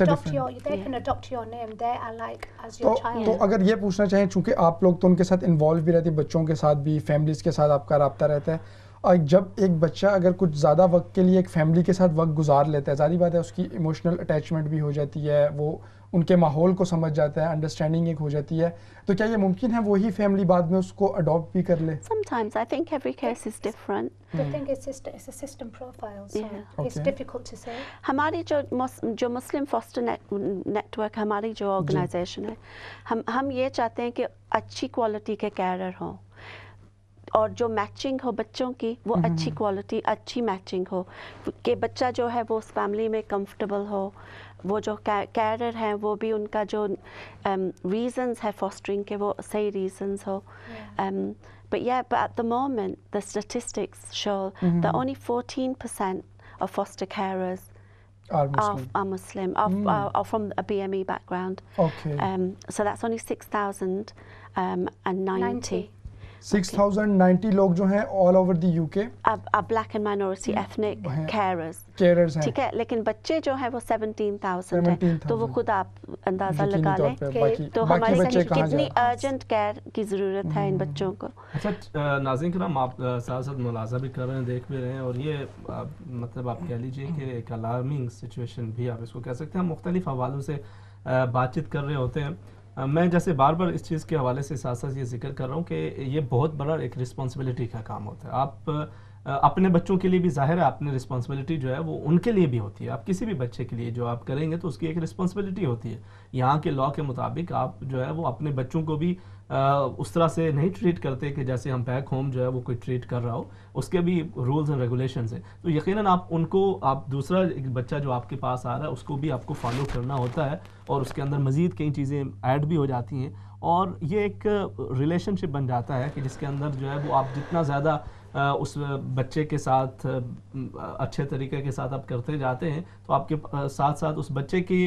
They can adopt your name. They are like as your child. تو اگر یہ پوچھنا چاہیں چونکہ آپ لوگ تو ان کے ساتھ انوالو بھی رہتے ہیں, بچوں کے ساتھ بھی, فیملیز کے ساتھ آپ کا رابطہ رہتا ہے, اور جب ایک بچہ اگر کچھ زیادہ وقت کے لیے ایک فیملی کے ساتھ وقت گزار لیتا ہے, ظاہری بات ہے اس کی ایموشنل اٹیچمنٹ بھی ہو جاتی ہے, وہ ان کے ماحول کو سمجھ جاتا ہے, انڈرسٹینڈنگ ایک ہو جاتی ہے, تو کیا یہ ممکن ہے وہی فیملی بعد میں اس کو اڈاپٹ بھی کر لے؟ Sometimes I think every case is different. I think it's a system profile, so it's difficult to say. ہماری جو مسلم فاسٹر نیٹ ورک, ہماری جو آرگنائزیشن ہے, ہم یہ چاہتے ہیں کہ اچھی کوالٹی کے کیئرر ہوں, اور جو میچنگ ہو بچوں کی وہ اچھی کوالٹی, اچھی میچنگ ہو, کہ بچہ جو ہے وہ اس فیملی میں کمفرٹیبل ہو, وہ جو کیئرر ہیں وہ بھی ان کا جو ریزنز ہے فاسٹرنگ کے وہ صحیح reasons who. But at the moment the statistics show that only 14% of foster carers are Muslim, are from a BME background. So that's only 6,090. 6,090 لوگ جو ہیں all over the UK black and minority ethnic carers ہیں, ٹھیک ہے, لیکن بچے جو ہیں وہ 17,000 ہیں, تو وہ خود آپ اندازہ لگا لیں تو ہماری کتنی ارجنٹ کیئر کی ضرورت ہے ان بچوں کو. اچھا ناظرین کرام, آپ ساتھ ساتھ ملاحظہ بھی کر رہے ہیں, دیکھ بھی رہے ہیں, اور یہ مطلب آپ کہہ لیجیے کہ ایک الارمنگ سچویشن بھی آپ اس کو کہہ سکتے ہیں. ہم مختلف حوالوں سے بات چیت کر رہے ہوتے ہیں. میں جیسے بار بار اس چیز کے حوالے سے ساتھ ساتھ یہ ذکر کر رہا ہوں کہ یہ بہت بڑا ایک رسپانسبلٹی کا کام ہوتا ہے. آپ اپنے بچوں کے لیے بھی ظاہر ہے اپنی رسپانسبلٹی جو ہے وہ ان کے لیے بھی ہوتی ہے. آپ کسی بھی بچے کے لیے جو آپ کریں گے تو اس کی ایک رسپانسبلٹی ہوتی ہے. یہاں کے لاء کے مطابق آپ جو ہے وہ اپنے بچوں کو بھی اس طرح سے نہیں ٹریٹ کرتے کہ جیسے ہم بیک ہوم جو ہے وہ کوئی ٹریٹ کر رہا ہو, اس کے بھی رولز اینڈ ریگولیشنز ہیں. تو یقیناً آپ ان کو, آپ دوسرا ایک بچہ جو آپ کے پاس آ رہا ہے اس کو بھی آپ کو فالو کرنا ہوتا ہے, اور اس کے اندر مزید کئی چیزیں ایڈ بھی ہو جاتی ہیں, اور یہ ایک ریلیشن شپ بن جاتا ہے کہ جس کے اندر جو ہے وہ آپ جتنا زیادہ اس بچے کے ساتھ اچھے طریقے کے ساتھ آپ کرتے جاتے ہیں تو آپ کے ساتھ ساتھ اس بچے کی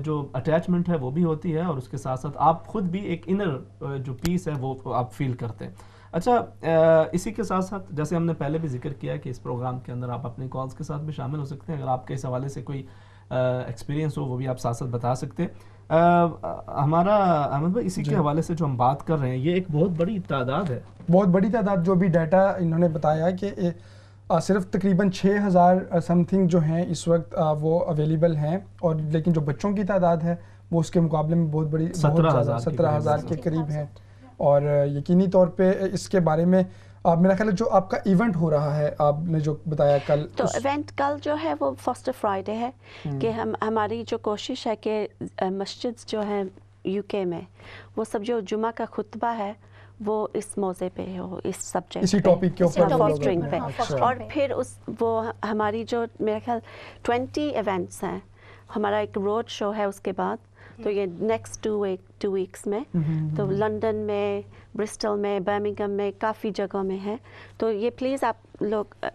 جو اٹیچمنٹ ہے وہ بھی ہوتی ہے, اور اس کے ساتھ ساتھ آپ خود بھی ایک انر جو پیس ہے وہ آپ فیل کرتے ہیں. اچھا اسی کے ساتھ ساتھ جیسے ہم نے پہلے بھی ذکر کیا کہ اس پروگرام کے اندر آپ اپنے کالز کے ساتھ بھی شامل ہو سکتے ہیں. اگر آپ کے اس حوالے سے کوئی ایکسپیرینس ہو وہ بھی آپ ساتھ ساتھ بتا سکتے ہیں. ہمارا احمد بھائی اسی کے حوالے سے جو ہم بات کر رہے ہیں یہ ایک بہت بڑی تعداد ہے, بہت بڑی تعداد. جو بھی ڈیٹا انہوں نے بتایا کہ صرف تقریباً 6,000 سم تھنگ جو ہیں اس وقت وہ اویلیبل ہیں, اور لیکن جو بچوں کی تعداد ہے وہ اس کے مقابلے میں بہت بڑی, 17,000 کے قریب ہیں. اور یقینی طور پہ اس کے بارے میں میرا خیال ہے جو آپ کا ایونٹ ہو رہا ہے, آپ نے جو بتایا کل, تو ایونٹ کل جو ہے وہ فاسٹر فرائیڈے ہے, کہ ہماری جو کوشش ہے کہ مسجد جو ہیں یو کے میں وہ سب جو جمعہ کا خطبہ ہے وہ اس موضوع پہ ہو, اس سبجیکٹ اسی ٹاپک کے اوپر, فاسٹرنگ پہ. اور پھر وہ ہماری جو میرا خیال 20 ایونٹس ہیں, ہمارا ایک روڈ شو ہے اس کے بعد, تو یہ نیکسٹ 2 ویکس میں, تو لنڈن میں, برسٹل میں, برمنگھم میں, کافی جگہوں میں ہے. تو یہ پلیز آپ لوگ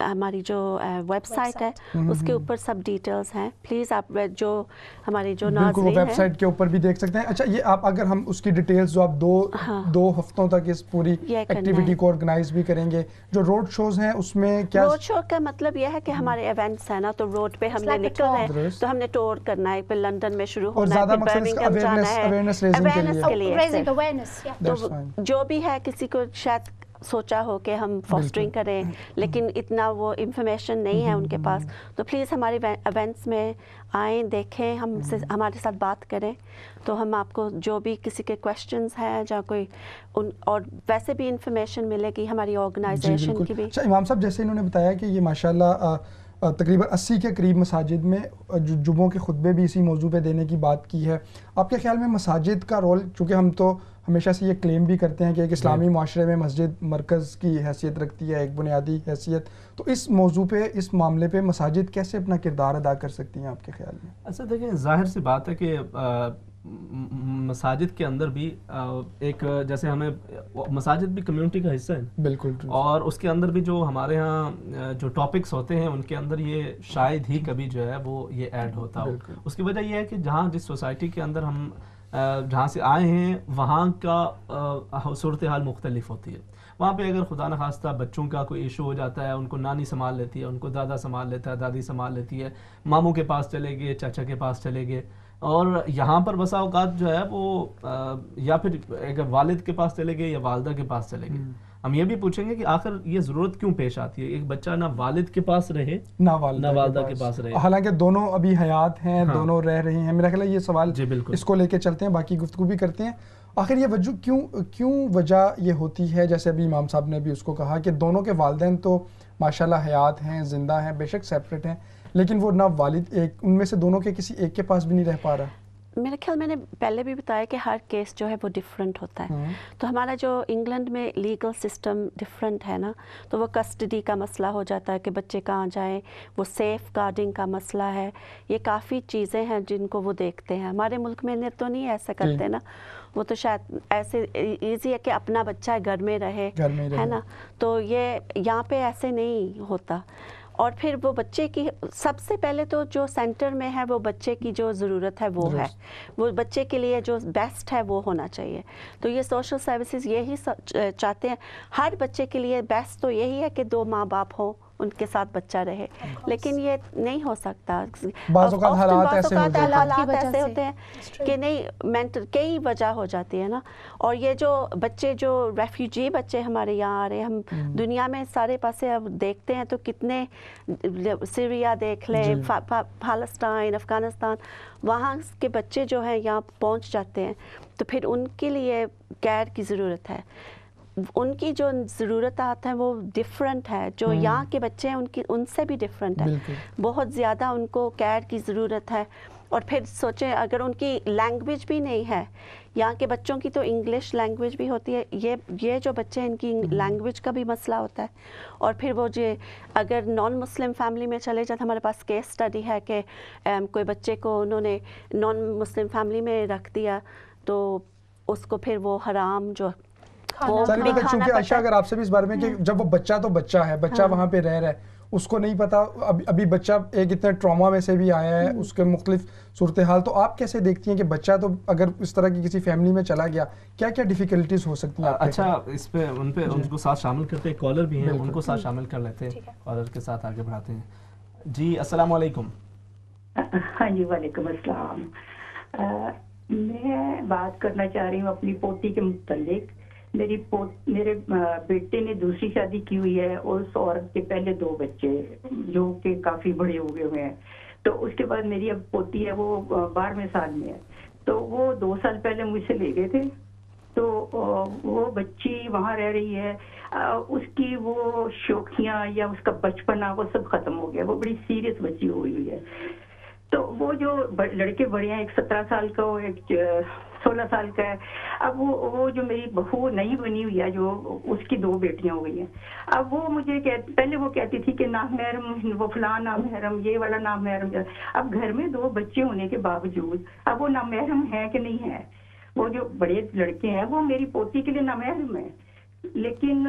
ہماری جو ویب سائٹ ہے اس کے اوپر سب ڈیٹیلز ہیں, پلیز آپ جو ہماری جو ناظرین ہیں ویب سائٹ کے اوپر بھی دیکھ سکتے ہیں. اچھا یہ آپ اگر ہم اس کی ڈیٹیلز جو آپ دو ہفتوں تک اس پوری ایکٹیویٹی کو آرگنائز بھی کریں گے, جو روڈ شوز ہیں اس میں کیا, روڈ شو کا مطلب یہ ہے کہ ہمارے ایونٹس ہیں نا, تو روڈ پہ ہم نے نکلنا ہے, تو ہم نے ٹور کرنا ہے, پھر لندن میں شروع ہونا ہے, پھر برمنگھم جانا ہے, اویئرنیس کے لیے. تو جو بھی ہے کسی کو شاید سوچا ہو کہ ہم فاسٹرنگ کریں لیکن اتنا وہ انفارمیشن نہیں ہے ان کے پاس, تو پلیز ہمارے ایونٹس میں آئیں, دیکھیں, ہمارے ساتھ بات کریں, تو ہم آپ کو جو بھی کسی کے کویشچنز ہیں یا کوئی اور ویسے بھی انفارمیشن ملے گی ہماری آرگنائزیشن کی بھی. اچھا امام صاحب جیسے انہوں نے بتایا کہ یہ ماشاءاللہ تقریباً 80 کے قریب مساجد میں جمعوں کے خطبے بھی اسی موضوع پہ دینے کی بات کی ہے. آپ کے خیال میں مساجد کا رول, چونکہ ہم تو ہمیشہ سے یہ کلیم بھی کرتے ہیں کہ ایک اسلامی معاشرے میں مسجد مرکز کی حیثیت رکھتی ہے, ایک بنیادی حیثیت, تو اس موضوع پہ, اس معاملے پہ مساجد کیسے اپنا کردار ادا کر سکتی ہیں آپ کے خیال میں؟ اچھا دیکھیں, ظاہر سی بات ہے کہ مساجد کے اندر بھی ایک, جیسے ہمیں مساجد بھی کمیونٹی کا حصہ ہے, بالکل, اور اس کے اندر بھی جو ہمارے ہاں جو ٹاپکس ہوتے ہیں ان کے اندر یہ شاید ہی کبھی جو ہے وہ یہ ایڈ ہوتا ہو. اس کی وجہ یہ ہے کہ جہاں جس سوسائٹی کے اندر ہم جہاں سے آئے ہیں وہاں کا صورتحال مختلف ہوتی ہے. وہاں پہ اگر خدا نخواستہ بچوں کا کوئی ایشو ہو جاتا ہے, ان کو نانی سنبھال لیتی ہے, ان کو دادا سنبھال لیتا ہے, دادی سنبھال لیتی ہے, ماموں کے پاس چلے گئے, چاچا کے پاس چلے گئے. اور یہاں پر بسا اوقات جو ہے وہ یا پھر اگر والد کے پاس چلے گئے یا والدہ کے پاس چلے گئے. ہم یہ بھی پوچھیں گے کہ آخر یہ ضرورت کیوں پیش آتی ہے ایک بچہ نہ والد کے پاس رہے نہ والدہ کے پاس رہے, حالانکہ دونوں ابھی حیات ہیں, دونوں رہ رہی ہیں. میرا خیال ہے یہ سوال اس کو لے کے چلتے ہیں, باقی گفتگو بھی کرتے ہیں. آخر یہ وجہ کیوں وجہ یہ ہوتی ہے, جیسے ابھی امام صاحب نے بھی اس کو کہا کہ دونوں کے والدین تو ماشاءاللہ حیات ہیں, زندہ ہیں, بے شک سیپریٹ ہیں, لیکن وہ نہ والد ایک ان میں سے دونوں کے کسی ایک کے پاس بھی نہیں رہ پا رہا. میرے خیال میں نے پہلے بھی بتایا کہ ہر کیس جو ہے وہ ڈفرینٹ ہوتا ہے. تو ہمارا جو انگلینڈ میں لیگل سسٹم ڈفرینٹ ہے نا, تو وہ کسٹڈی کا مسئلہ ہو جاتا ہے کہ بچے کہاں جائیں, وہ سیف گارڈنگ کا مسئلہ ہے, یہ کافی چیزیں ہیں جن کو وہ دیکھتے ہیں. ہمارے ملک میں تو نہیں ایسا کرتے نا, وہ تو شاید ایسے ایزی ہے کہ اپنا بچہ گھر میں رہے ہے نا, تو یہ یہاں پہ ایسے نہیں ہوتا. اور پھر وہ بچے کی سب سے پہلے تو جو سینٹر میں ہے وہ بچے کی جو ضرورت ہے وہ ہے, وہ بچے کے لیے جو بیسٹ ہے وہ ہونا چاہیے. تو یہ سوشل سروسز یہی چاہتے ہیں, ہر بچے کے لیے بیسٹ تو یہی ہے کہ 2 ماں باپ ہوں, ان کے ساتھ بچہ رہے, لیکن یہ نہیں ہو سکتا. بعض اوقات حالات ایسے ہوتے ہیں کہ نہیں, کئی وجہ ہو جاتی ہے نا. اور یہ جو بچے جو ریفیوجی بچے ہمارے یہاں آ رہے ہیں, ہم دنیا میں سارے پاسے اب دیکھتے ہیں تو کتنے, سیریا دیکھ لیں, فلسطین, افغانستان, وہاں کے بچے جو ہیں یہاں پہنچ جاتے ہیں, تو پھر ان کے لیے کیئر کی ضرورت ہے. ان کی جو ضرورتات ہیں وہ ڈفرینٹ ہے, جو یہاں کے بچے ہیں ان سے بھی ڈفرینٹ ہے, بہت زیادہ ان کو کیئر کی ضرورت ہے. اور پھر سوچیں اگر ان کی لینگویج بھی نہیں ہے, یہاں کے بچوں کی تو انگلش لینگویج بھی ہوتی ہے, یہ جو بچے ہیں ان کی لینگویج کا بھی مسئلہ ہوتا ہے. اور پھر وہ جو اگر نان مسلم فیملی میں چلے جاتے, ہمارے پاس کیس اسٹڈی ہے کہ کوئی بچے کو انہوں نے نان مسلم فیملی میں رکھ دیا, تو اس کو پھر وہ حرام جو چونکہ عائشہ اگر آپ سے بھی اس بارے میں کہ جب وہ بچہ تو بچہ ہے, بچہ وہاں پہ رہ رہا ہے, اس کو نہیں پتا, ابھی بچہ ایک اتنے ٹراما میں سے بھی آیا ہے, اس کے مختلف صورتحال, تو آپ کیسے دیکھتی ہیں کہ بچہ تو اگر اس طرح کی کسی فیملی میں چلا گیا, کیا کیا ڈیفیکلٹیز ہو سکتی ہیں؟ اچھا, اس پہ ان کو ساتھ شامل کرتے ہیں, کالر بھی ہیں, ان کو ساتھ شامل کر لیتے ہیں, کالر کے ساتھ آگے بڑھاتے ہیں. جی السلام علیکم. ہاں جی وعلیکم السلام. میں بات کرنا چاہ رہی ہوں اپنی پوتی کے متعلق. میرے بیٹے نے دوسری شادی کی ہوئی ہے, اور اس عورت کے پہلے 2 بچے جو کہ کافی بڑے ہو گئے ہوئے ہیں. تو اس کے بعد میری اب پوتی ہے, وہ 12ویں سال میں ہے. تو وہ 2 سال پہلے مجھ سے لے گئے تھے, تو وہ بچی وہاں رہ رہی ہے. اس کی وہ شوخیاں یا اس کا بچپنا وہ سب ختم ہو گیا, وہ بڑی سیریس بچی ہوئی ہے. تو وہ جو لڑکے بڑے ہیں, ایک 17 سال کا ہو, ایک 16 سال کا ہے. اب وہ جو میری بہو نئی بنی ہوئی ہے, جو اس کی 2 بیٹیاں ہو گئی ہیں. اب وہ مجھے پہلے وہ کہتی تھی کہ نامحرم, وہ فلاں نامحرم, یہ والا نامحرم. اب گھر میں 2 بچے ہونے کے باوجود اب وہ نامحرم ہے کہ نہیں ہے. وہ جو بڑے لڑکے ہیں وہ میری پوتی کے لیے نامحرم ہے, لیکن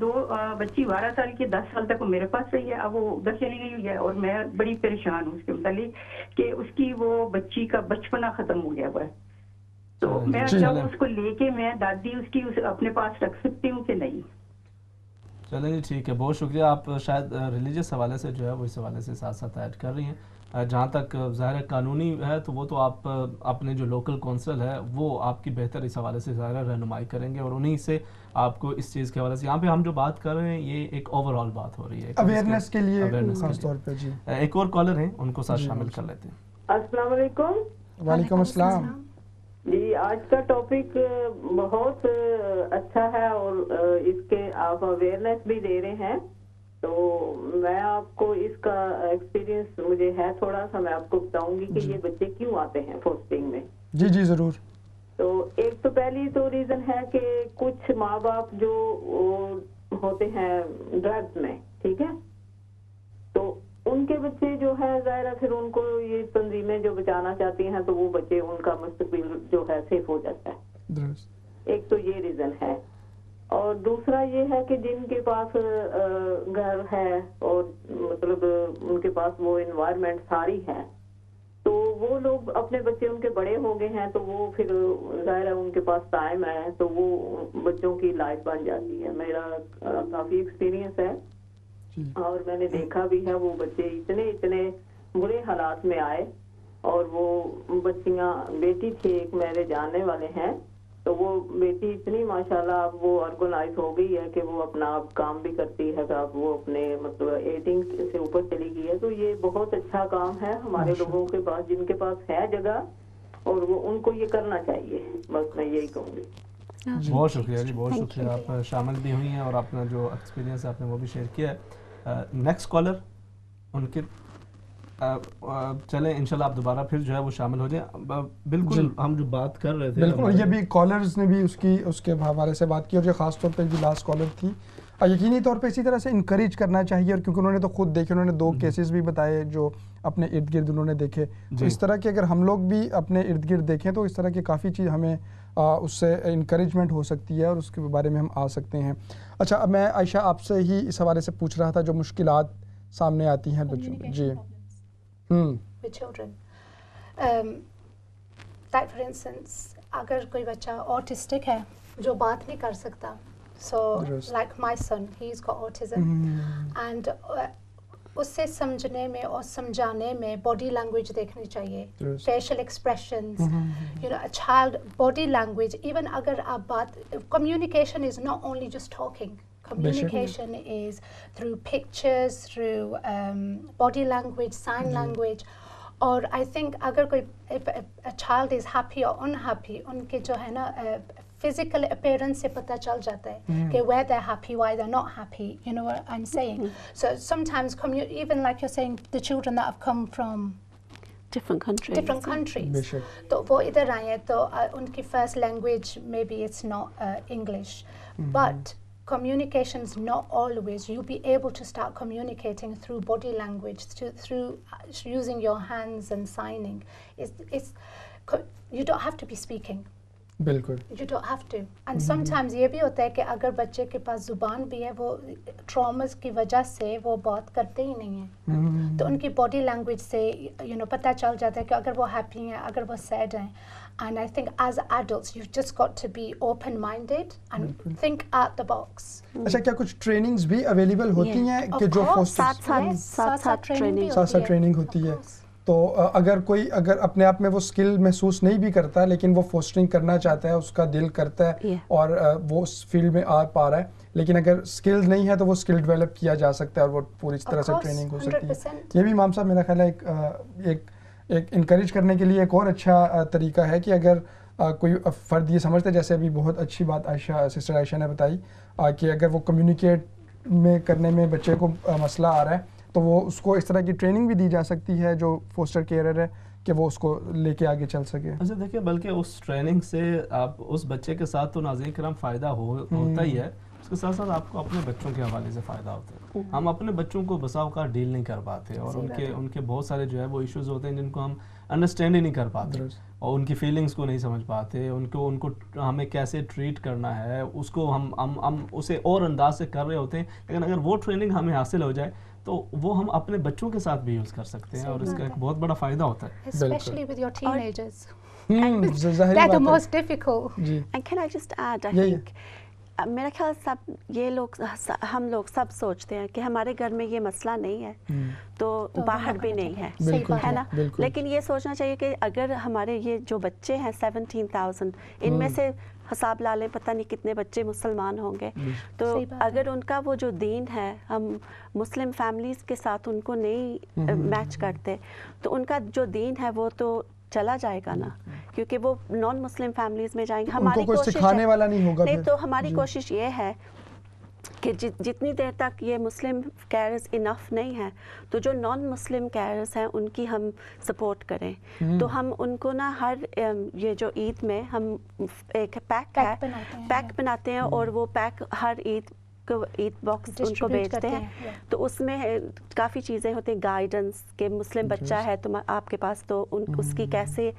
2 بچی 12 سال کی 10 سال تک وہ میرے پاس رہی ہے. اب وہ ادھر چلی گئی ہوئی ہے, اور میں بڑی پریشان ہوں اس کے متعلق کہ اس کی وہ بچی کا بچپنا ختم ہو گیا ہوا ہے. تو میں جب اس کو لے کے میں دادی اس کی اپنے پاس رکھ سکتی ہوں کہ نہیں؟ چلیں جی ٹھیک ہے, بہت شکریہ. آپ شاید ریلیجیس حوالے سے جو ہے وہ اس حوالے سے ساتھ ساتھ ایڈ کر رہی ہیں. جہاں تک ظاہر قانونی ہے تو وہ تو آپ اپنے جو لوکل کونسل ہے وہ آپ کی بہتر اس حوالے سے ظاہر رہنمائی کریں گے, اور انہی سے آپ کو اس چیز کے حوالے سے, یہاں پہ ہم جو بات کر رہے ہیں یہ ایک اوور آل بات ہو رہی ہے, اویئرنیس کے لیے خاص طور پہ. جی ایک اور کالر ہیں, ان کو ساتھ شامل کر لیتے ہیں. السلام علیکم. وعلیکم السلام. جی آج کا ٹاپک بہت اچھا ہے, اور اس کے آپ اویئرنیس بھی دے رہے ہیں. تو میں آپ کو اس کا ایکسپیرینس مجھے ہے تھوڑا سا, میں آپ کو بتاؤں گی کہ یہ بچے کیوں آتے ہیں فوسٹرنگ میں. جی جی ضرور. تو ایک تو پہلی تو ریزن ہے کہ کچھ ماں باپ جو ہوتے ہیں ڈرگز میں, ٹھیک ہے, تو ان کے بچے جو ہے ظاہر ہے پھر ان کو یہ تنظیمیں جو بچانا چاہتی ہیں تو وہ بچے ان کا مستقبل جو ہے سیف ہو جاتا ہے. ایک تو یہ ریزن ہے. اور دوسرا یہ ہے کہ جن کے پاس گھر ہے اور مطلب ان کے پاس وہ انوائرمنٹ ساری ہے, تو وہ لوگ اپنے بچے ان کے بڑے ہو گئے ہیں تو وہ پھر ظاہر ہے ان کے پاس ٹائم ہے تو وہ بچوں کی لائف بن جاتی ہے. میرا کافی ایکسپیرینس ہے اور میں نے دیکھا بھی ہے وہ بچے اتنے برے حالات میں آئے اور وہ بچیاں, بیٹی تھی ایک میرے جاننے والے ہیں, تو وہ بیٹی اتنی ماشاءاللہ اب وہ آرگنائز ہو گئی ہے کہ وہ اپنا اب کام بھی کرتی ہے, اب وہ اپنے مطلب 18 سے اوپر چلی گئی ہے. تو یہ بہت اچھا کام ہے ہمارے لوگوں کے پاس جن کے پاس ہے جگہ, اور وہ ان کو یہ کرنا چاہیے. بس میں یہی کہوں گی. بہت شکریہ جی, بہت شکریہ, آپ شامل بھی ہوئی ہیں اور اپنا جو ایکسپیرینس ہے آپ نے وہ بھی شیئر کیا ہے. نیکسٹ کالر ان کے چلیں انشاءاللہ آپ دوبارہ پھر جو ہے وہ شامل ہو جائیں. بالکل ہم جو بات کر رہے تھے, بالکل یہ بھی کالرز نے بھی اس کے حوالے سے بات کی, اور یہ خاص طور پہ جو لاسٹ کالر تھی, یقینی طور پہ اسی طرح سے انکریج کرنا چاہیے. اور کیونکہ انہوں نے تو خود دیکھے, انہوں نے 2 کیسز بھی بتائے جو اپنے ارد گرد انہوں نے دیکھے. اس طرح کے اگر ہم لوگ بھی اپنے ارد گرد دیکھیں تو اس طرح کی کافی چیز ہمیں اس سے انکریجمنٹ ہو سکتی ہے اور اس کے بارے میں ہم آ سکتے ہیں. اچھا, اب میں عائشہ آپ سے ہی اس حوالے سے پوچھ رہا تھا جو مشکلات سامنے آتی ہیں بچوں میں. جی with children. Like for instance, اگر کوئی بچہ autistic ہے جو بات نہیں کر سکتا, so like my son, he's got autism, and اسے سمجھنے میں اور سمجھانے میں باڈی لینگویج دیکھنی چاہیے, facial expressions, you know, a child body language, even اگر آپ بات, communication is not only just talking. Communication is through pictures, through body language, sign language. اور I think اگر کوئی if a child is happy or unhappy, ان کے جو ہے نا physical appearance سے پتہ چل جاتا ہے کہ why they're happy, why they're not happy, you know what I'm saying. So sometimes even like you're saying, the children that have come from different countries, تو وہ ادھر آئے ہیں تو ان کی first language maybe it's not English, but communication is not always, you'll be able to start communicating through body language, through using your hands and signing. You don't have to be speaking. بالکل, you don't have to. And sometimes یہ بھی ہوتا ہے کہ اگر بچے کے پاس زبان بھی ہے, وہ ٹراماز کی وجہ سے وہ بات کرتے ہی نہیں ہیں, تو ان کی باڈی لینگویج سے you know پتہ چل جاتا ہے کہ اگر وہ ہیپی ہیں, اگر وہ سیڈ ہیں. And I think as adults you've just got to be open-minded and think out the box. اچھا, کیا کچھ ٹریننگز بھی اویلیبل ہوتی ہیں کہ جو ساتھ ٹریننگ ہوتی ہے؟ تو اگر اپنے آپ میں وہ اسکل محسوس نہیں بھی کرتا لیکن وہ فوسٹرنگ کرنا چاہتا ہے, اس کا دل کرتا ہے اور وہ اس فیلڈ میں آ پا رہا ہے, لیکن اگر اسکل نہیں ہے تو وہ اسکل ڈیولپ کیا جا سکتا ہے اور وہ پوری طرح سے ٹریننگ ہو سکتی ہے. یہ بھی امام صاحب میرا خیال ہے ایک انکریج کرنے کے لیے ایک اور اچھا طریقہ ہے کہ اگر کوئی فرد یہ سمجھتے, جیسے ابھی بہت اچھی بات سسٹر عائشہ نے بتائی کہ اگر وہ کمیونیکیٹ میں کرنے میں بچے کو مسئلہ آ رہا ہے تو وہ اس کو اس طرح کی ٹریننگ بھی دی جا سکتی ہے جو فوسٹر کیئرر ہے کہ وہ اس کو لے کے آگے چل سکے. اچھا دیکھیں, بلکہ اس ٹریننگ سے آپ اس بچے کے ساتھ تو ناظرین کرام فائدہ ہوتا ہی ہے, اس کے ساتھ ساتھ آپ کو اپنے بچوں کے حوالے سے فائدہ ہوتا ہے. ہم اپنے بچوں کو بسا اوقات ڈیل نہیں کر پاتے اور ان کے بہت سارے جو ہے وہ ایشوز ہوتے ہیں جن کو ہم انڈرسٹینڈ ہی نہیں کر پاتے اور ان کی فیلنگس کو نہیں سمجھ پاتے, ان کو ہمیں کیسے ٹریٹ کرنا ہے اس کو ہم اسے اور انداز سے کر رہے ہوتے ہیں. لیکن اگر وہ ٹریننگ ہمیں حاصل ہو جائے تو وہ ہم اپنے بچوں کے ساتھ بھی یوز کر سکتے ہیں اور اس کا ایک بہت بڑا فائدہ ہوتا ہے. Especially with your teenagers. They're the most difficult. And can I just add, I think میرا خیال ہم لوگ سب سوچتے ہیں کہ ہمارے گھر میں یہ مسئلہ نہیں ہے تو باہر بھی نہیں ہے نا, لیکن یہ سوچنا چاہیے کہ اگر ہمارے یہ جو بچے ہیں 17,000 ان میں سے حساب لا لیں پتہ نہیں کتنے بچے مسلمان ہوں گے, تو اگر ان کا وہ جو دین ہے ہم مسلم فیملیز کے ساتھ ان کو نہیں میچ کرتے تو ان کا جو دین ہے وہ تو چلا جائے گا نا, کیونکہ وہ نان مسلم فیملیز میں جائیں گے. ہماری کوشش سکھانے والا نہیں ہوگا نہیں, تو ہماری کوشش یہ ہے کہ جتنی دیر تک یہ مسلم کیئرز انف نہیں ہیں تو جو نان مسلم کیئرز ہیں ان کی ہم سپورٹ کریں. تو ہم ان کو نا ہر یہ جو عید میں ہم ایک پیک بناتے ہیں اور وہ پیک ہر عید باکس ان کو بیچتے ہیں. تو اس میں کافی چیزیں ہوتی ہیں, گائیڈنس کہ مسلم بچہ ہے تو آپ کے پاس تو اس کی کیسے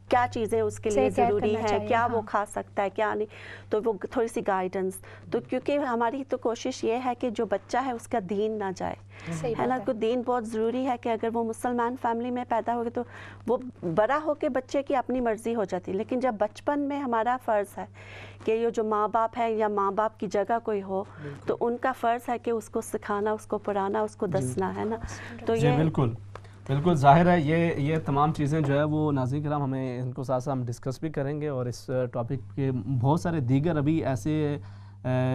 کیا چیزیں اس کے لیے ضروری ہیں, کیا وہ کھا سکتا ہے کیا نہیں, تو وہ تھوڑی سی گائیڈنس. تو کیونکہ ہماری تو کوشش یہ ہے کہ جو بچہ ہے اس کا دین نہ جائے, ہے نا, کو دین بہت ضروری ہے کہ اگر وہ مسلمان فیملی میں پیدا ہوگا تو وہ بڑا ہو کے بچے کی اپنی مرضی ہو جاتی ہے, لیکن جب بچپن میں ہمارا فرض ہے کہ یہ جو ماں باپ ہے یا ماں باپ کی جگہ کوئی ہو تو ان کا فرض ہے کہ اس کو سکھانا, اس کو پڑھانا, اس کو دسنا, ہے نا. تو یہ بالکل بالکل ظاہر ہے یہ تمام چیزیں جو ہے وہ ناظرین کرام ہمیں ان کو ساتھ ساتھ ہم ڈسکس بھی کریں گے, اور اس ٹاپک کے بہت سارے دیگر ابھی ایسے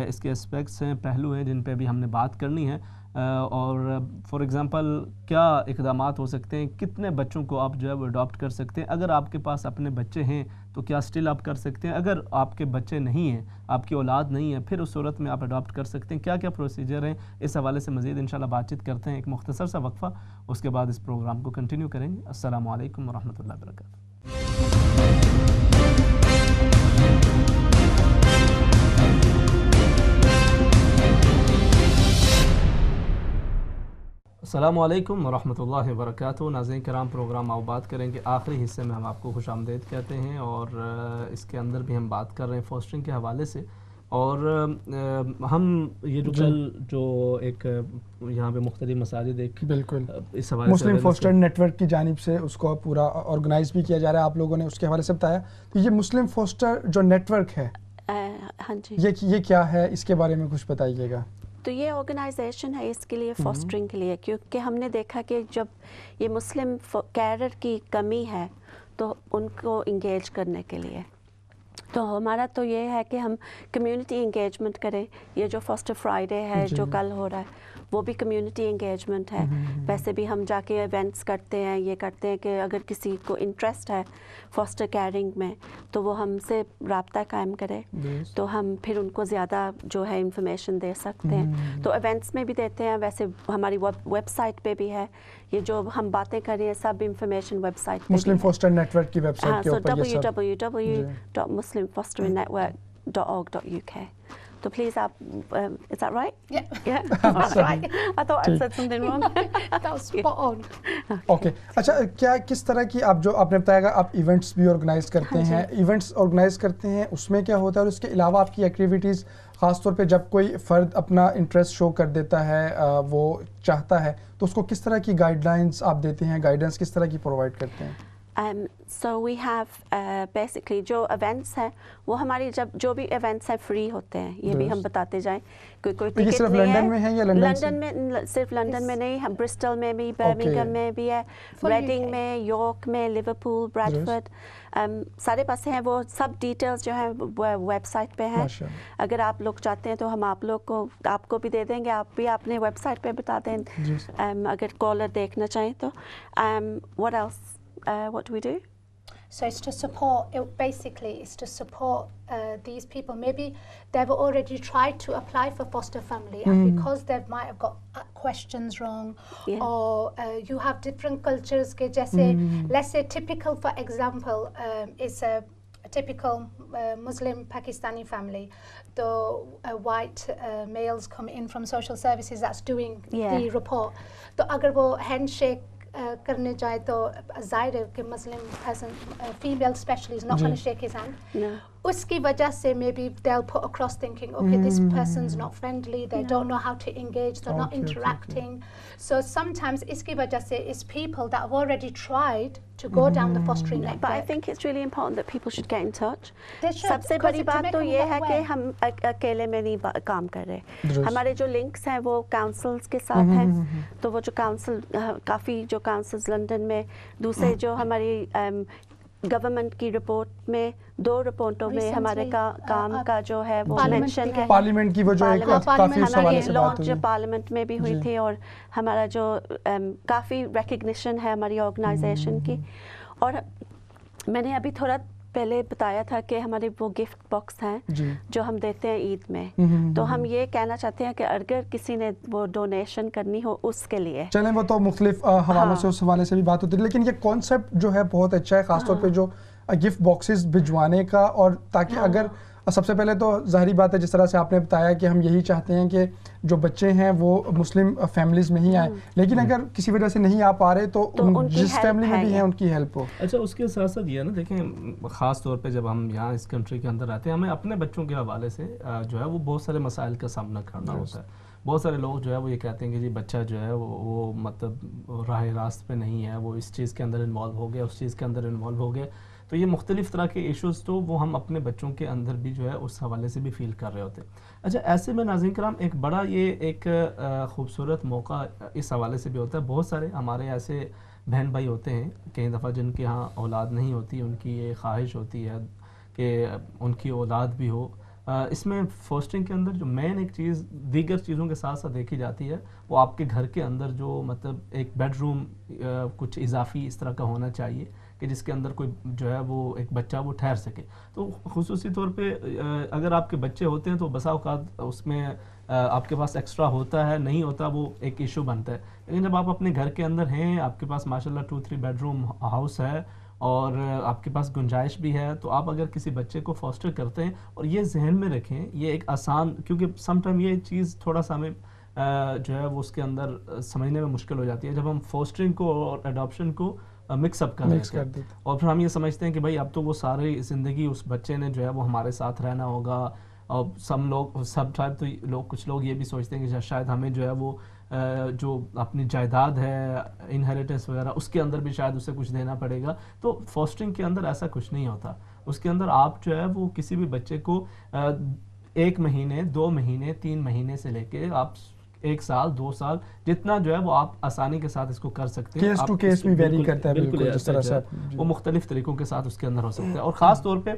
اس کے اسپیکٹس ہیں, پہلو ہیں جن پہ بھی ہم نے بات کرنی ہے. اور فار ایگزامپل کیا اقدامات ہو سکتے ہیں, کتنے بچوں کو آپ جو ہے وہ اڈاپٹ کر سکتے ہیں, اگر آپ کے پاس اپنے بچے ہیں تو کیا اسٹل آپ کر سکتے ہیں, اگر آپ کے بچے نہیں ہیں, آپ کی اولاد نہیں ہے, پھر اس صورت میں آپ اڈاپٹ کر سکتے ہیں, کیا کیا پروسیجر ہیں, اس حوالے سے مزید انشاءاللہ بات چیت کرتے ہیں. ایک مختصر سا وقفہ, اس کے بعد اس پروگرام کو کنٹینیو کریں گے. السلام علیکم ورحمۃ اللہ وبرکاتہ. السلام علیکم ورحمۃ اللہ وبرکاتہ. ناظرین کرام, پروگرام آؤ بات کریں کے آخری حصے میں ہم آپ کو خوش آمدید کہتے ہیں, اور اس کے اندر بھی ہم بات کر رہے ہیں فوسٹرنگ کے حوالے سے. اور ہم یہ جو کل جو ایک یہاں پہ مختلف مساجد ایک بالکل اس حوالے سے مسلم فوسٹرنگ نیٹ ورک کی جانب سے اس کو پورا آرگنائز بھی کیا جا رہا ہے, آپ لوگوں نے اس کے حوالے سے بتایا. تو یہ مسلم فوسٹر جو نیٹ ورک ہے, ہاں جی, یہ کیا ہے, اس کے بارے میں کچھ بتائیے گا. تو یہ آرگنائزیشن ہے اس کے لیے فوسٹرنگ کے لیے, کیونکہ ہم نے دیکھا کہ جب یہ مسلم کیرر کی کمی ہے تو ان کو انگیج کرنے کے لیے, تو ہمارا تو یہ ہے کہ ہم کمیونٹی انگیجمنٹ کریں. یہ جو فوسٹر فرائیڈے ہے جو کل ہو رہا ہے وہ بھی کمیونٹی انگیجمنٹ ہے. ویسے بھی ہم جا کے ایونٹس کرتے ہیں, یہ کرتے ہیں کہ اگر کسی کو انٹرسٹ ہے فوسٹر کیئرنگ میں تو وہ ہم سے رابطہ قائم کرے, تو ہم پھر ان کو زیادہ جو ہے انفارمیشن دے سکتے ہیں. تو ایونٹس میں بھی دیتے ہیں, ویسے ہماری ویب سائٹ پہ بھی ہے, یہ جو ہم باتیں کر رہے ہیں سب انفارمیشن ویب سائٹ پہ, مسلم فوسٹر نیٹ ورک کی ویب سائٹ کے اوپر یہ سب www.muslimfosteringnetwork.uk. تو پلیز آپ, is that right? Yeah. That's right. I thought I said something wrong. That was spot on. Okay, اچھا, کیا کس طرح کی آپ جو آپ نے بتایا گا آپ ایونٹس بھی آرگنائز کرتے ہیں, ایونٹس آرگنائز کرتے ہیں, اس میں کیا ہوتا ہے, اور اس کے علاوہ آپ کی ایکٹیویٹیز خاص طور پہ جب کوئی فرد اپنا انٹرسٹ شو کر دیتا ہے, وہ چاہتا ہے, تو اس کو کس طرح کی گائیڈ لائنس آپ دیتے ہیں, گائیڈنس کس طرح کی پرووائڈ کرتے ہیں؟ So we have basically جو ایونٹس ہیں وہ ہماری جو بھی ایونٹس ہیں فری ہوتے ہیں, یہ بھی ہم بتاتے جائیں. کوئی ٹکٹ صرف لنڈن میں ہے یا لنڈن میں, صرف لنڈن میں نہیں, ہم برسٹل میں بھی, برمنگھم میں بھی ہے, ریڈنگ میں, یارک میں, لیورپول, بریڈفورڈ, سارے پاس ہیں. وہ سب ڈیٹیلز جو ہیں ویب سائٹ پہ ہیں. اگر آپ لوگ چاہتے ہیں تو ہم آپ کو بھی دے دیں گے, آپ بھی اپنے ویب سائٹ پہ بتا دیں اگر کالر دیکھنا چاہیں تو. What else? What do we do? So it's to support, basically it's to support these people. Maybe they've already tried to apply for foster family and because they might have got questions wrong, or you have different cultures ke jaise, let's say typical, for example, is a typical Muslim Pakistani family. So white males come in from social services that's doing the report. So agar wo handshake کرنے جائے تو ظاہر ہے کہ Muslim female especially is not gonna shake his hand. اس کی وجہ سے maybe they will put across thinking okay this person is not friendly, they don't know how to engage, they not interacting. So sometimes اس کی وجہ سے us people that have already tried to go down the fostering network. But I think it's really important that people should get in touch. سب سے بڑی بات تو یہ ہے کہ ہم اکیلے میں نہیں کام کر رہے. ہمارے جو لنکس ہیں وہ کاؤنسلز کے ساتھ ہیں, تو وہ جو کاؤنسل کافی جو کاؤنسلز لنڈن میں, دوسرے جو ہماری گورنمنٹ کی رپورٹ میں 2 رپورٹوں میں ہمارے کام کا جو ہے وہ مینشن ہے. پارلیمنٹ کی وہ جو کافی اس حوالے سے بات ہوئی, پارلیمنٹ میں بھی ہوئی تھی, اور ہمارا جو کافی ریکگنیشن ہے ہماری آرگنائزیشن کی. اور میں نے ابھی تھوڑا پہلے بتایا تھا کہ ہمارے وہ گفٹ باکس ہیں جو ہم دیتے ہیں عید میں, تو ہم یہ کہنا چاہتے ہیں کہ اگر کسی نے وہ ڈونیشن کرنی ہو اس کے لیے, چلیں وہ تو مختلف حوالوں سے اس حوالے سے بھی بات ہوتی ہے, لیکن یہ کانسیپٹ جو ہے بہت اچھا ہے, خاص طور پہ جو گفٹ باکسز بھجوانے کا, اور تاکہ اگر سب سے پہلے تو ظاہری بات ہے جس طرح سے آپ نے بتایا کہ ہم یہی چاہتے ہیں کہ جو بچے ہیں وہ مسلم فیملیز میں ہی آئیں، لیکن اگر کسی وجہ سے نہیں آ پا رہے تو جس فیملی میں بھی ہیں ان کی ہیلپ ہو. اچھا اس کے ساتھ ساتھ یہ ہے نا، دیکھیں خاص طور پہ جب ہم یہاں اس کنٹری کے اندر آتے ہیں ہمیں اپنے بچوں کے حوالے سے جو ہے وہ بہت سارے مسائل کا سامنا کرنا ہوتا ہے. بہت سارے لوگ جو ہے وہ یہ کہتے ہیں کہ جی بچہ جو ہے وہ مطلب راہ راست پہ نہیں ہے، وہ اس چیز کے اندر انوالو ہو گیا، اس چیز کے اندر انوالو ہو گیا. تو یہ مختلف طرح کے ایشوز تو وہ ہم اپنے بچوں کے اندر بھی جو ہے اس حوالے سے بھی فیل کر رہے ہوتے ہیں. اچھا ایسے میں ناظرین کرام ایک بڑا یہ ایک خوبصورت موقع اس حوالے سے بھی ہوتا ہے. بہت سارے ہمارے ایسے بہن بھائی ہوتے ہیں کئی دفعہ جن کے ہاں اولاد نہیں ہوتی، ان کی یہ خواہش ہوتی ہے کہ ان کی اولاد بھی ہو. اس میں فوسٹرنگ کے اندر جو مین ایک چیز دیگر چیزوں کے ساتھ ساتھ دیکھی جاتی ہے وہ آپ کے گھر کے اندر جو مطلب ایک بیڈ روم کچھ اضافی اس طرح کا ہونا چاہیے کہ جس کے اندر کوئی جو ہے وہ ایک بچہ وہ ٹھہر سکے. تو خصوصی طور پہ اگر آپ کے بچے ہوتے ہیں تو بسا اوقات اس میں آپ کے پاس ایکسٹرا ہوتا ہے، نہیں ہوتا وہ ایک ایشو بنتا ہے. لیکن جب آپ اپنے گھر کے اندر ہیں، آپ کے پاس ماشاءاللہ 2-3 بیڈ روم ہاؤس ہے اور آپ کے پاس گنجائش بھی ہے، تو آپ اگر کسی بچے کو فاسٹر کرتے ہیں اور یہ ذہن میں رکھیں یہ ایک آسان، کیونکہ سم ٹائم یہ چیز تھوڑا سا ہمیں جو ہے وہ اس کے اندر سمجھنے میں مشکل ہو جاتی ہے جب ہم فاسٹرنگ کو اور اڈاپشن کو مکس اپ کر دیتے ہیں اور پھر ہم یہ سمجھتے ہیں کہ بھائی اب تو وہ ساری زندگی اس بچے نے جو ہے وہ ہمارے ساتھ رہنا ہوگا. اور کچھ لوگ یہ بھی سوچتے ہیں کہ شاید ہمیں جو ہے وہ جو اپنی جائیداد ہے انہیریٹنس وغیرہ اس کے اندر بھی شاید اسے کچھ دینا پڑے گا. تو فاسٹرنگ کے اندر ایسا کچھ نہیں ہوتا. اس کے اندر آپ جو ہے وہ کسی بھی بچے کو 1 مہینے 2 مہینے 3 مہینے سے لے کے آپ 1 سال 2 سال جتنا جو ہے وہ آپ آسانی کے ساتھ اس کو کر سکتے ہیں. کیس ٹو کیس میں ویری کرتا ہے بالکل جس طرح سے وہ مختلف طریقوں کے ساتھ اس کے اندر ہو سکتا ہے. اور خاص طور پہ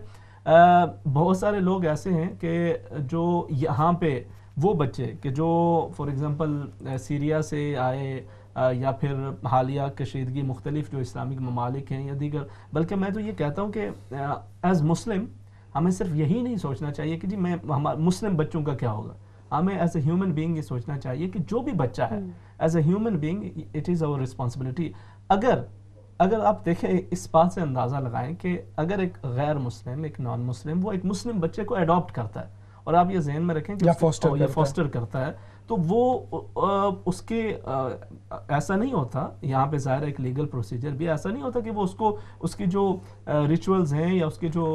بہت سارے لوگ ایسے ہیں کہ جو یہاں پہ وہ بچے کہ جو فار ایگزامپل سیریا سے آئے یا پھر حالیہ کشیدگی مختلف جو اسلامک ممالک ہیں یا دیگر، بلکہ میں تو یہ کہتا ہوں کہ ایز مسلم ہمیں صرف یہی نہیں سوچنا چاہیے کہ جی میں مسلم بچوں کا کیا ہوگا. ہمیں ایز اے ہیومن بینگ یہ سوچنا چاہیے کہ جو بھی بچہ ہے as a human being it is our responsibility. اگر آپ دیکھیں اس بات سے اندازہ لگائیں کہ اگر ایک غیر مسلم ایک نان مسلم وہ ایک مسلم بچے کو اڈاپٹ کرتا ہے اور آپ یہ ذہن میں رکھیں کہ یا فاسٹر کرتا ہے تو وہ اس کے ایسا نہیں ہوتا. یہاں پہ ظاہر ایک لیگل پروسیجر بھی ایسا نہیں ہوتا کہ وہ اس کو اس کی جو ریچولز ہیں یا اس کی جو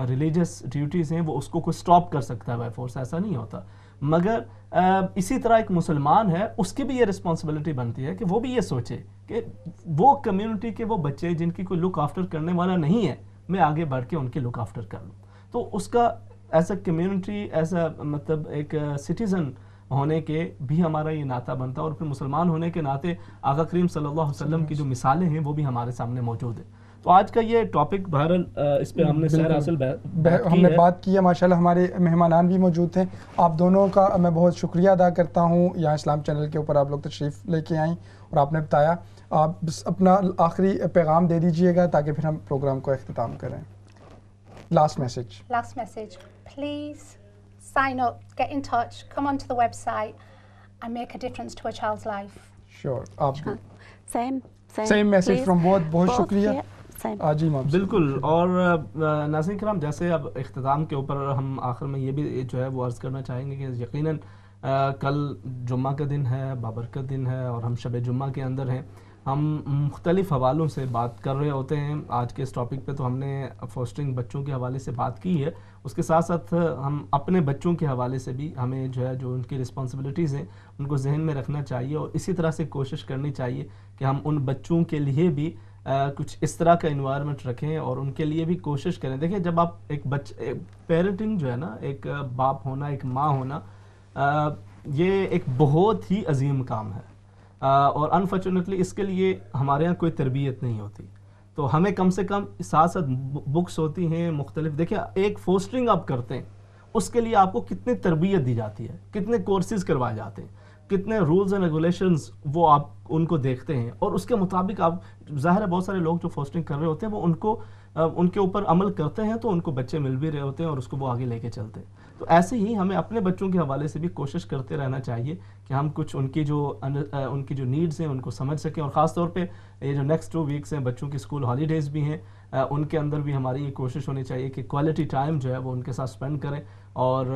ریلیجس ڈیوٹیز ہیں وہ اس کو کوئی اسٹاپ کر سکتا ہے بائی فورس، ایسا نہیں ہوتا. مگر اسی طرح ایک مسلمان ہے اس کی بھی یہ رسپانسبلٹی بنتی ہے کہ وہ بھی یہ سوچے کہ وہ کمیونٹی کے وہ بچے جن کی کوئی لک آفٹر کرنے والا نہیں ہے میں آگے بڑھ کے ان کے لک آفٹر کر لوں. تو اس کا as a community as a مطلب ایک سٹیزن ہونے کے بھی ہمارا یہ ناطہ بنتا ہے. اور پھر مسلمان ہونے کے ناطے آقا کریم صلی اللہ علیہ وسلم کی جو مثالیں ہیں وہ بھی ہمارے سامنے موجود ہیں. تو آج کا یہ ٹاپک بہرحال اس پہ ہم نے سیر حاصل ہم نے بات کی ہے. ماشاءاللہ ہمارے مہمانان بھی موجود تھے. آپ دونوں کا میں بہت شکریہ ادا کرتا ہوں یہاں اسلام چینل کے اوپر آپ لوگ تشریف لے کے آئیں اور آپ نے بتایا. آپ اپنا آخری پیغام دے دیجئے گا تاکہ پھر ہم پروگرام کو اختتام کریں. Last message. Please sign up, get in touch, come onto the website and make a difference to a child's life. Sure. آپ same message from both. بہت شکریہ. جی بالکل. اور ناظرین کرام جیسے اب اختتام کے اوپر ہم آخر میں یہ بھی جو ہے وہ عرض کرنا چاہیں گے کہ یقیناً کل جمعہ کا دن ہے، بابرکت دن ہے اور ہم شب جمعہ کے اندر ہیں. ہم مختلف حوالوں سے بات کر رہے ہوتے ہیں. آج کے اس ٹاپک پہ تو ہم نے فاسٹرنگ بچوں کے حوالے سے بات کی ہے، اس کے ساتھ ساتھ ہم اپنے بچوں کے حوالے سے بھی ہمیں جو ہے جو ان کی رسپانسبلٹیز ہیں ان کو ذہن میں رکھنا چاہیے اور اسی طرح سے کوشش کرنی چاہیے کہ ہم ان بچوں کے لیے بھی کچھ اس طرح کا انوائرمنٹ رکھیں اور ان کے لیے بھی کوشش کریں. دیکھیں جب آپ ایک پیرنٹنگ جو ہے نا، ایک باپ ہونا ایک ماں ہونا، یہ ایک بہت ہی عظیم کام ہے اور انفارچونیٹلی اس کے لیے ہمارے یہاں کوئی تربیت نہیں ہوتی. تو ہمیں کم سے کم ساتھ ساتھ بکس ہوتی ہیں مختلف. دیکھیں ایک فوسٹرنگ آپ کرتے ہیں اس کے لیے آپ کو کتنی تربیت دی جاتی ہے، کتنے کورسز کروائے جاتے ہیں، کتنے رولز اینڈ ریگولیشنز وہ آپ ان کو دیکھتے ہیں اور اس کے مطابق آپ ظاہر ہے بہت سارے لوگ جو فوسٹرنگ کر رہے ہوتے ہیں وہ ان کو ان کے اوپر عمل کرتے ہیں تو ان کو بچے مل بھی رہے ہوتے ہیں اور اس کو وہ آگے لے کے چلتے ہیں. تو ایسے ہی ہمیں اپنے بچوں کے حوالے سے بھی کوشش کرتے رہنا چاہیے کہ ہم کچھ ان کی جو نیڈز ہیں ان کو سمجھ سکیں. اور خاص طور پہ یہ جو نیکسٹ 2 ویکس ہیں بچوں کی اسکول ہالیڈیز بھی ہیں, ان کے اندر بھی ہماری یہ کوشش ہونی چاہیے کہ کوالٹی ٹائم جو ہے وہ ان کے ساتھ اسپینڈ کریں, اور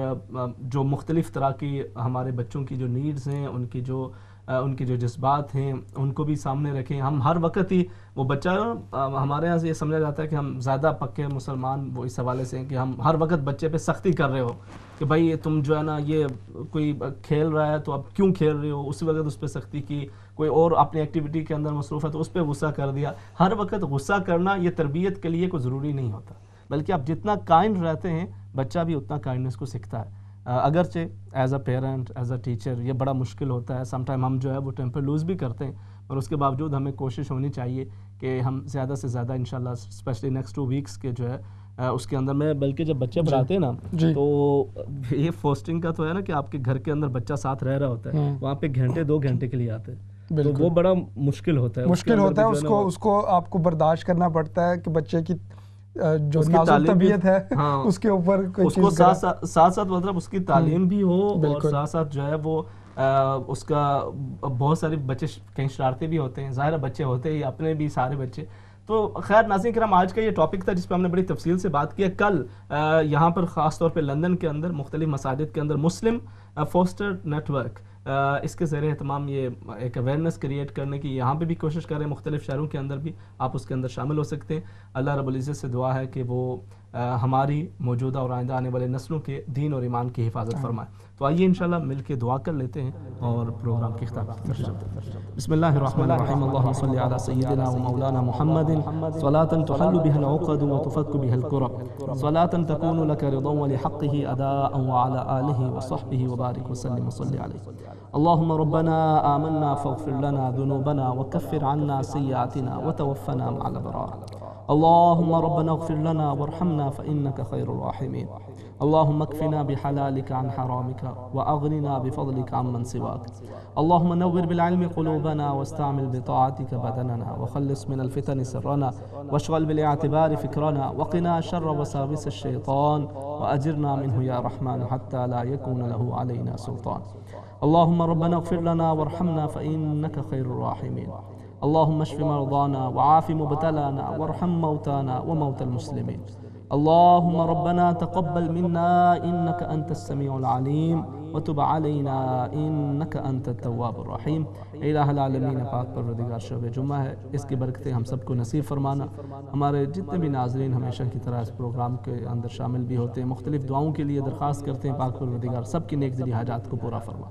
جو مختلف طرح کی ہمارے بچوں کی جو نیڈز ہیں ان کی جو جذبات ہیں ان کو بھی سامنے رکھیں. ہم ہر وقت ہی وہ بچہ, ہمارے یہاں سے یہ سمجھا جاتا ہے کہ ہم زیادہ پکے مسلمان وہ اس حوالے سے ہیں کہ ہم ہر وقت بچے پہ سختی کر رہے ہو کہ بھائی تم جو ہے نا یہ کوئی کھیل رہا ہے تو اب کیوں کھیل رہے ہو, اسی وقت اس پہ سختی کی. کوئی اور اپنی ایکٹیویٹی کے اندر مصروف ہے تو اس پہ غصہ کر دیا. ہر وقت غصہ کرنا یہ تربیت کے لیے کوئی ضروری نہیں ہوتا, بلکہ آپ جتنا کائنڈ رہتے ہیں بچہ بھی اتنا کائنڈنس کو سیکھتا ہے. اگرچہ as a parent as a teacher یہ بڑا مشکل ہوتا ہے, سم ٹائم ہم جو ہے وہ ٹیمپر لوز بھی کرتے ہیں, اور اس کے باوجود ہمیں کوشش ہونی چاہیے کہ ہم زیادہ سے زیادہ انشاءاللہ اسپیشلی نیکسٹ 2 ویکس کے جو ہے اس کے اندر میں, بلکہ جب بچے پڑھاتے ہیں نا تو یہ فوسٹرنگ کا تو ہے نا کہ آپ کے گھر کے اندر بچہ ساتھ رہ رہا ہوتا ہے, وہاں پہ گھنٹے 2 گھنٹے کے لیے آتے ہیں, تو وہ بڑا مشکل ہوتا ہے. اس کو آپ کو برداشت کرنا پڑتا ہے کہ بچے کی جو نازک طبیعت ہے اس کے اوپر اس کو ساتھ ساتھ مطلب اس کی تعلیم بھی ہو, اور ساتھ ساتھ جو ہے وہ اس کا بہت سارے بچے کہیں شرارتیں بھی ہوتے ہیں, ظاہر بچے ہوتے ہیں اپنے بھی سارے بچے. تو خیر ناظرین کرام, آج کا یہ ٹاپک تھا جس پہ ہم نے بڑی تفصیل سے بات کی ہے. کل یہاں پر خاص طور پہ لندن کے اندر مختلف مساجد کے اندر مسلم فوسٹر نیٹ ورک, اس کے زیر اہتمام یہ ایک اویئرنیس کریٹ کرنے کی یہاں پہ بھی کوشش کر رہے ہیں, مختلف شہروں کے اندر بھی آپ اس کے اندر شامل ہو سکتے ہیں. اللہ رب العزت سے دعا ہے کہ وہ ہماری موجودہ اور آئندہ آنے والے نسلوں کے دین اور ایمان کی حفاظت فرمائے. تو آئیے انشاءاللہ مل کے دعا کر لیتے ہیں اور پروگرام کی اختتام کرتے ہیں. بسم اللہ الرحمن الرحیم. اللهم صل على سيدنا ومولانا محمد صلاة تحل بها العقد وتفك بها الكرب, صلاة تكون لك رضا ولحقه أداء وعلى آله وصحبه وبارك وسلم وصل عليه. اللهم ربنا آمنا فاغفر لنا ذنوبنا وكفر عنا سيئاتنا وتوفنا مع الأبرار. اللهم ربنا اغفر لنا وارحمنا فإنك خير الراحمين. اللهم اكفنا بحلالك عن حرامك وأغننا بفضلك عمن سواك. اللهم نور بالعلم قلوبنا واستعمل بطاعتك بدننا وخلص من الفتن سرنا واشغل بالاعتبار فكرنا وقنا شر وساوس الشيطان وأجرنا منه يا رحمن حتى لا يكون له علينا سلطان. اللهم ربنا اغفر لنا وارحمنا فإنك خير الراحمين. اللهم اشف مرضانا وعاف مبتلانا وارحم موتانا وموتى المسلمين. اللهم ربنا تقبل منا إنك أنت السميع العليم وتب علينا إنك أنت التواب الرحيم. الہ العالمین پاک پروردگار شب جمعہ ہے, اس کی برکتیں ہم سب کو نصیب فرمانا. ہمارے جتنے بھی ناظرین ہمیشہ کی طرح اس پروگرام کے اندر شامل بھی ہوتے ہیں, مختلف دعاؤں کے لیے درخواست کرتے ہیں, پاک پروردگار سب کی نیک ذری حاجات کو پورا فرما.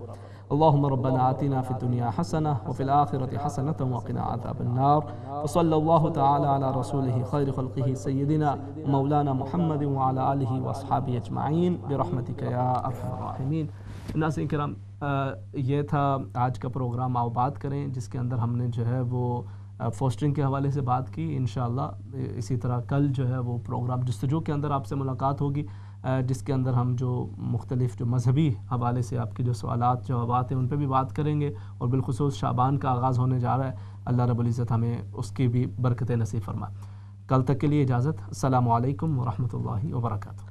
اللهم ربنا آتنا في الدنيا حسنة وفي الآخرة حسنة وقنا عذاب النار. وصلى الله تعالى على رسوله خير خلقه سيدنا مولانا محمد وعلى آله وأصحابه أجمعين برحمتك يا أرحم الراحمين. ناظرین کرام, یہ تھا آج کا پروگرام آؤ بات کریں, جس کے اندر ہم نے جو ہے وہ فوسٹرنگ کے حوالے سے بات کی. انشاءاللہ اسی طرح کل جو ہے وہ پروگرام جستجو کے اندر آپ سے ملاقات ہوگی, جس کے اندر ہم جو مختلف جو مذہبی حوالے سے آپ کی جو سوالات جوابات ہیں ان پہ بھی بات کریں گے, اور بالخصوص شعبان کا آغاز ہونے جا رہا ہے. اللہ رب العزت ہمیں اس کی بھی برکتیں نصیب فرمائے. کل تک کے لیے اجازت. السلام علیکم ورحمۃ اللہ وبرکاتہ.